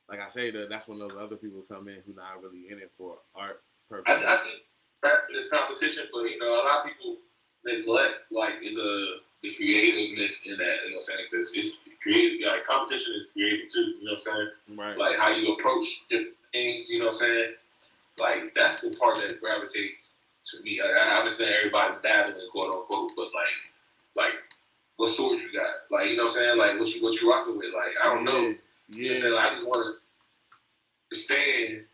like I say that's when those other people come in who not really in it for art purposes. I think rapping is competition, but you know, a lot of people neglect like the creativeness in that, you know what I'm saying? Because it's creative, like competition is creative too, you know what I'm saying? Right. Like how you approach different things, you know what I'm saying? Like that's the part that gravitates to me. I understand everybody battling, quote unquote, but like what swords you got? Like, you know what I'm saying? Like what you rocking with? Like, I don't know. You know what I'm saying? Like, I just want to understand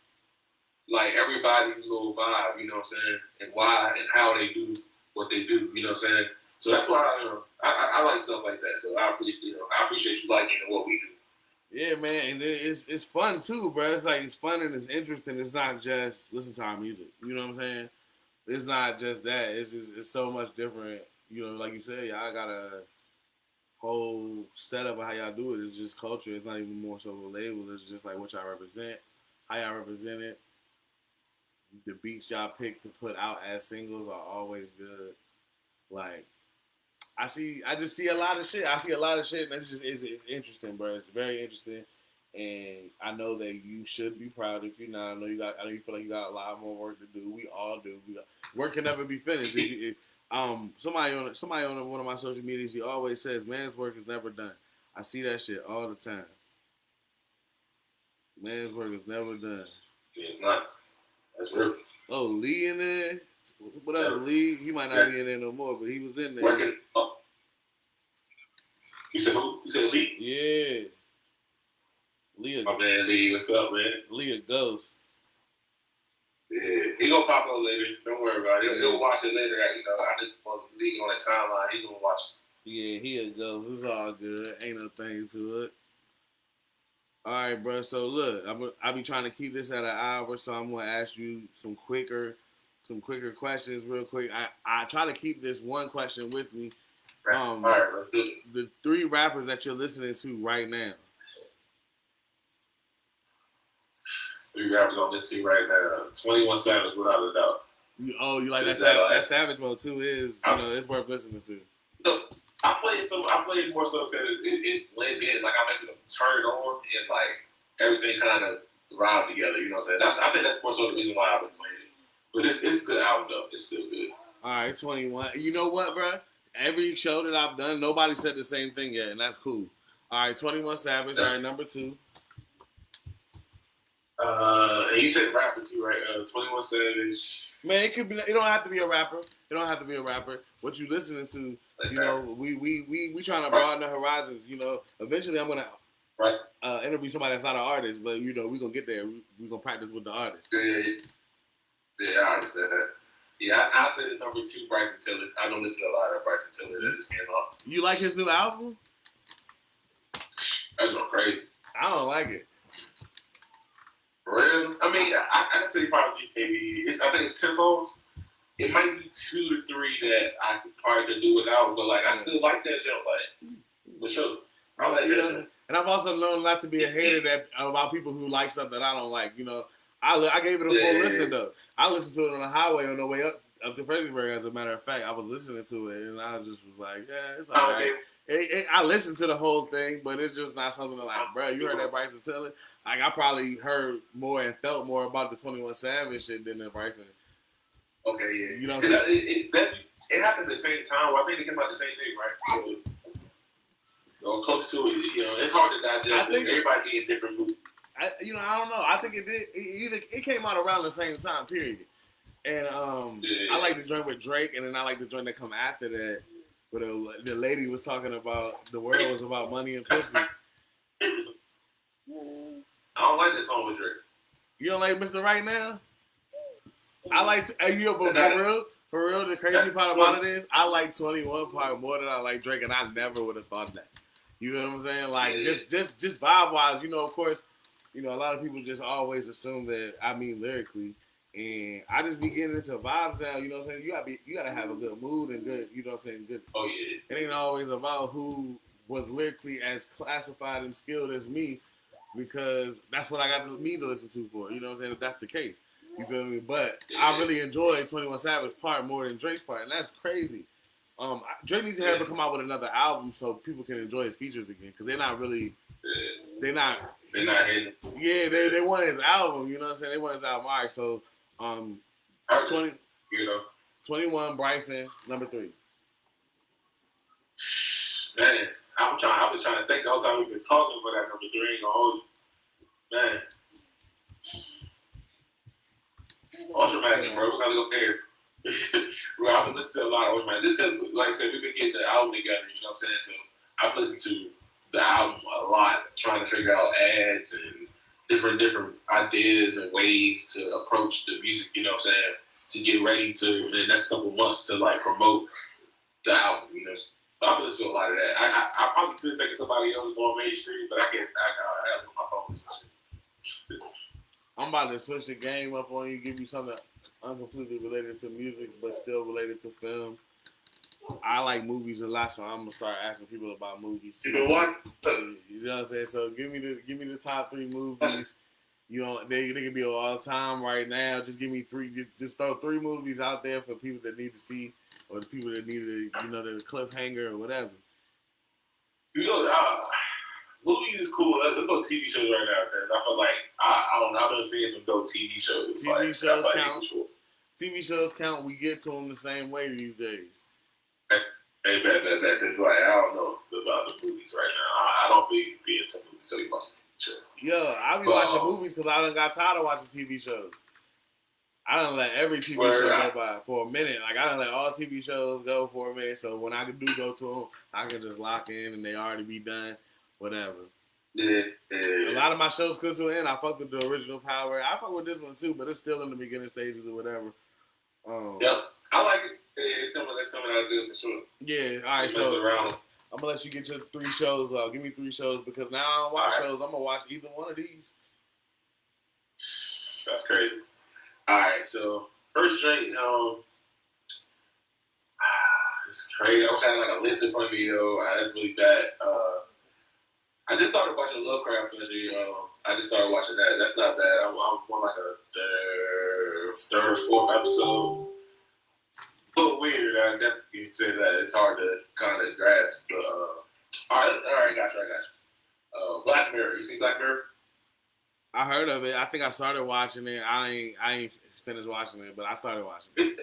like everybody's little vibe, you know what I'm saying? And why and how they do what they do, you know what I'm saying? So that's why I like stuff like that. So I appreciate you liking what we do. Yeah, man, and it's fun too, bro. It's like it's fun and it's interesting. It's not just listen to our music. You know what I'm saying? It's not just that. It's so much different. You know, like you said, y'all got a whole setup of how y'all do it. It's just culture. It's not even more so of a label. It's just like what y'all represent, how y'all represent it, the beats y'all pick to put out as singles are always good. Like I just see a lot of shit. I see a lot of shit, and it's interesting, bro. It's very interesting, and I know that you should be proud. If you're not, I know you feel like you got a lot more work to do. We all do. Work can never be finished. Somebody on one of my social medias, he always says, "Man's work is never done." I see that shit all the time. Man's work is never done. Yeah, it's not. That's real. Oh, Lee in there. What up, Lee? He might not be in there no more, but he was in there. Working. Oh. You said who? You said Lee? Yeah. Lee. My man Lee, what's up, man? Lee a ghost. Yeah, he gonna pop up later. Don't worry about it. He'll watch it later. I just want Lee on the timeline. He gonna watch it. Yeah, he a ghost. It's all good. Ain't no thing to it. All right, bro. So look, I'll be trying to keep this at an hour, so I'm gonna ask you some quicker questions, real quick. I try to keep this one question with me. All right, let's do it. The 3 rappers that you're listening to right now. 3 rappers I'm listening to right now. 21 Savage, without a doubt. You like that Savage Mode too? It's worth listening to. No, I played more so because it blended in. Like I make them turn it on and like everything kind of ride together. You know what I'm saying? I think that's more so the reason why I've been playing it. But it's a good album though. It's still good. All right, 21. You know what, bro? Every show that I've done, nobody said the same thing yet, and that's cool. All right, 21 Savage. All right, number 2. And you said rapper too, right? 21 Savage. Man, it could be. It don't have to be a rapper. It don't have to be a rapper. What you listening to? You know, we trying to broaden the horizons. You know, eventually I'm gonna interview somebody that's not an artist, but you know, we gonna get there. We gonna practice with the artist. Yeah, I understand that. Yeah, I said it number 2, Bryson Tiller. I don't listen to a lot of Bryson Tiller that just came off. You like his new album? That's going crazy. I don't like it. For real? I mean, I can say probably maybe, I think it's 10 songs. It might be 2 or 3 that I could probably do without, but like I still like that jump, like for sure. I like that jump. And I've also learned not to be a hater about people who like something I don't like. You know, I gave it a full listen though. I listened to it on the highway on the way up to Fredericksburg. As a matter of fact, I was listening to it and I just was like, yeah, it's all right. I listened to the whole thing, but it's just not something like, bro, you heard that Bryson Tiller? Like I probably heard more and felt more about the 21 Savage shit than the Bryson. Okay, yeah. You know what I'm saying? It happened at the same time. Well, I think it came out the same day, right? So close to it. You know, it's hard to digest. Everybody be in different moods. I don't know. I think it did. It came out around the same time, period. And I like the joint with Drake, and then I like the joint that come after that, where the lady was talking about the world was about money and pussy. I don't like this song with Drake. You don't like Mr. Right Now? I like for real. The crazy part about it is I like 21 part more than I like Drake, and I never would have thought that. You know what I'm saying? Like just vibe wise, you know. Of course, you know a lot of people just always assume that I mean lyrically, and I just be getting into vibes now. You know what I'm saying? You gotta have a good mood and good. You know what I'm saying? Good. Oh yeah. It ain't always about who was lyrically as classified and skilled as me, because that's what I got me to listen to for. You know what I'm saying? If that's the case. You feel me? But I really enjoy 21 Savage part more than Drake's part, and that's crazy. Drake needs to come out with another album so people can enjoy his features again, because they're not really, they're not hitting. Yeah, they want his album. You know what I'm saying? They want his album. All right, so 21 Bryson, number 3. Man, I've been trying to think the whole time we've been talking about that number 3. Ain't gonna hold you. Man. Ultramackin, bro. We gotta go there. Bro, I've been listening to a lot of Ultramackin. Just because, like I said, we've been getting the album together, you know what I'm saying? So I've listened to the album a lot, trying to figure out ads and different ideas and ways to approach the music, you know what I'm saying? To get ready to, in the next couple months, to like promote the album, you know? So I've been listening to a lot of that. I probably could think of somebody else going mainstream, but I can't, I have my phone. I'm about to switch the game up on you, give you something uncompletely related to music, but still related to film. I like movies a lot, so I'm gonna start asking people about movies. You know what? You know what I'm saying? So give me the top 3 movies You know, they can be on all time right now. Just give me just throw 3 movies out there for people that need to see, or the people that need to, the cliffhanger or whatever. Movies is cool. Let's go TV shows right now, because I feel like I don't know. I've been seeing some dope TV shows. TV shows count. TV shows count. We get to them the same way these days. Hey, bet. Because I don't know about the movies right now. I don't be into movies, so you watch TV shows. Yeah, I be watching movies because I done got tired of watching TV shows. I done let every TV show go by for a minute. Like, I done let all TV shows go for a minute. So when I do go to them, I can just lock in and they already be done. Whatever. Yeah. A lot of my shows come to an end. I fuck with the original Power. I fuck with this one too, but it's still in the beginning stages or whatever. Yep. I like it. It's coming out good for sure. Yeah, all right, so I'm gonna let you get your 3 shows. Give me 3 shows, because now I don't watch shows. I'm gonna watch either one of these. That's crazy. All right, so first drink, it's crazy. I was having like a list in front of me, that's really bad. I just started watching Lovecraft Country. I just started watching that. That's not bad. I'm on like a third or 4th episode. A little weird. I definitely say that it's hard to kind of grasp. But all right, got you. Black Mirror. You see Black Mirror? I heard of it. I think I started watching it. I ain't finished watching it, but I started watching it.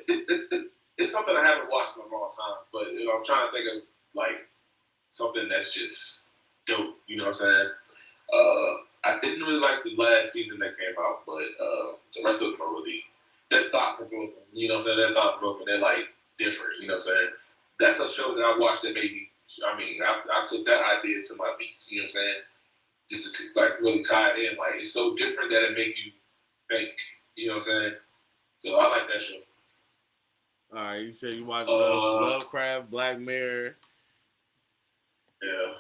It's something I haven't watched in a long time. But I'm trying to think of like something that's just dope. You know what I'm saying? I didn't really like the last season that came out, but the rest of them are really, they're thought-provoking. You know what I'm saying? They're thought-provoking. They're like different. You know what I'm saying? That's a show that I watched that made me, I took that idea to my beats. You know what I'm saying? Just to like really tie it in. Like, it's so different that it make you think. You know what I'm saying? So I like that show. All right, you said you watched Lovecraft, Black Mirror. Yeah.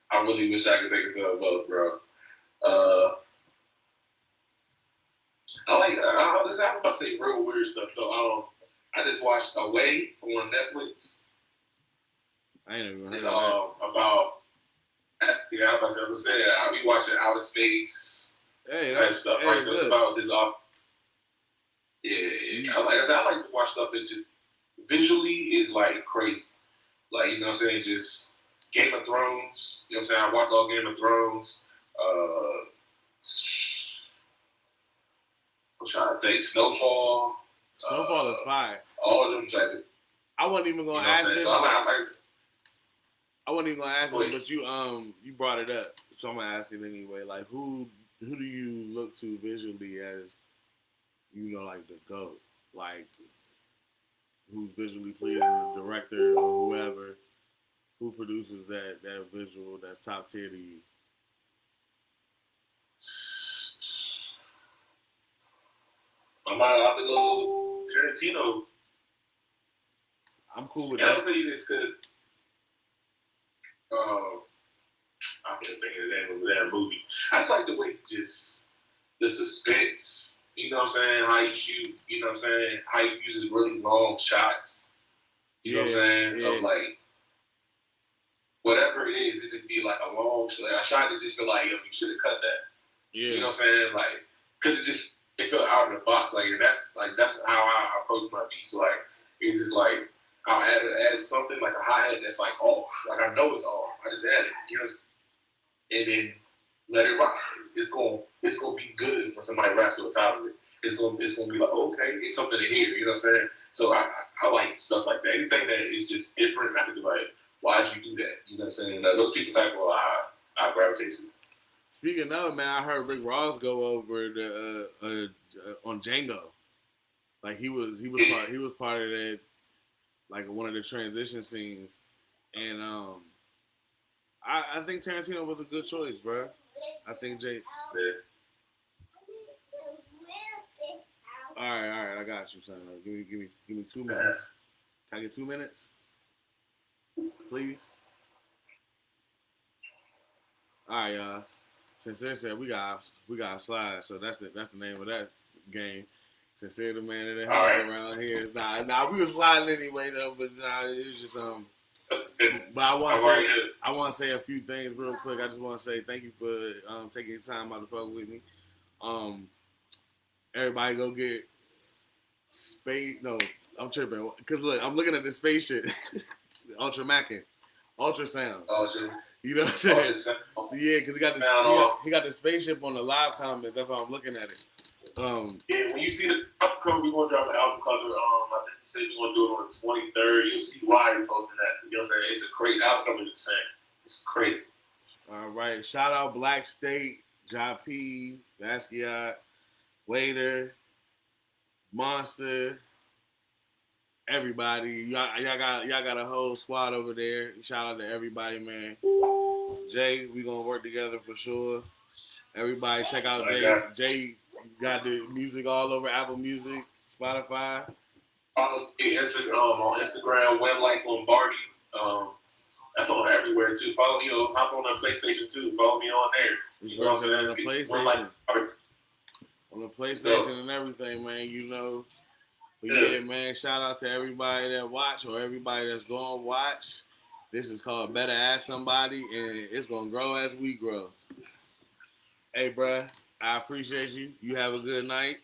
I really wish I could think of something else, bro. I'm about to say real weird stuff. So I just watched Away on Netflix. I ain't even heard it's of that. About, yeah, I was about to say, I'll be watching outer space type stuff. Right? So it's about this yeah. Like I said, I like to watch stuff that just visually is like crazy. Like, you know what I'm saying? Just Game of Thrones. You know what I'm saying? I watched all Game of Thrones. I'm trying to think. Snowfall. Snowfall is fire. All of them type of. I wasn't even gonna ask this. I wasn't even gonna ask this, but you brought it up, so I'm gonna ask it anyway. Like, who do you look to visually as, like the GOAT? Like, who's visually pleasing, the director or whoever, who produces that visual that's top tier to you? I'm about to go Tarantino. I'm cool with that. that. I'll tell you this because I can't think of the name of that movie. I just like the way just the suspense. You know what I'm saying? How you shoot. You know what I'm saying? How you uses really long shots. You know what I'm saying? Yeah. Of like whatever it is, it just be like a long shot. Like, I shot it just be like, yo, you should have cut that. Yeah. You know what I'm saying? Like, cause it felt out of the box. Like, and that's how I approach my beats. Like, it's just like I added something like a hi-hat that's like off. Like, I know it's off. I just added it. You know, and then let it rock. It's gonna be good when somebody raps on the top of it. It's gonna be like, okay, it's something to hear. You know what I'm saying? So I like stuff like that. Anything that is just different, I can be like, why'd you do that? You know what I'm saying? Those people type of I gravitate to. Speaking of, man, I heard Rick Ross go over on Django. Like he was part of that, like one of the transition scenes, and I think Tarantino was a good choice, bro. I think Jay. Yeah. All right, I got you, son. Give me 2 minutes. Can I get 2 minutes, please? All right, y'all. Sincere said we got a slide, so that's the name of that game. Sincere, the man in the house around here. Nah, we was sliding anyway though, but nah, it was just But I want to say a few things real quick. I just want to say thank you for taking your time out to fuck with me. Everybody go get space. No, I'm tripping. Cause look, I'm looking at this space shit. Ultramackin, ultrasound. Oh, shit. You know what I'm saying? Yeah, cause he got the spaceship on the live comments. That's why I'm looking at it. Yeah, when you see the album cover, we're gonna drop the album cover. I think we said we're gonna do it on the 23rd. You'll see why we're posting that. You know what I'm saying? It's a crazy album cover. Is insane. It's crazy. All right, shout out Black State, Ja P, Basquiat, Waiter, Monster, everybody. Y'all got a whole squad over there. Shout out to everybody, man. Jay, we gonna work together for sure. Everybody check out Jay. Jay got the music all over Apple Music, Spotify. Follow me on Instagram, Web like Lombardi. That's on everywhere too. Follow me on hop on the PlayStation too. Follow me on there. You know what I'm saying? On the PlayStation. On the PlayStation and everything, man, you know. But yeah, man, shout out to everybody that watch or everybody that's going to watch. This is called Better Ask Somebody, and it's going to grow as we grow. Hey, bruh, I appreciate you. You have a good night.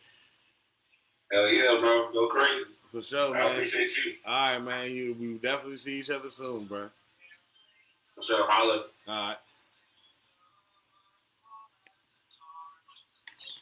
Hell yeah, bro. Go crazy. For sure, man. I appreciate you. All right, man. We will definitely see each other soon, bro. For sure. Holla. All right.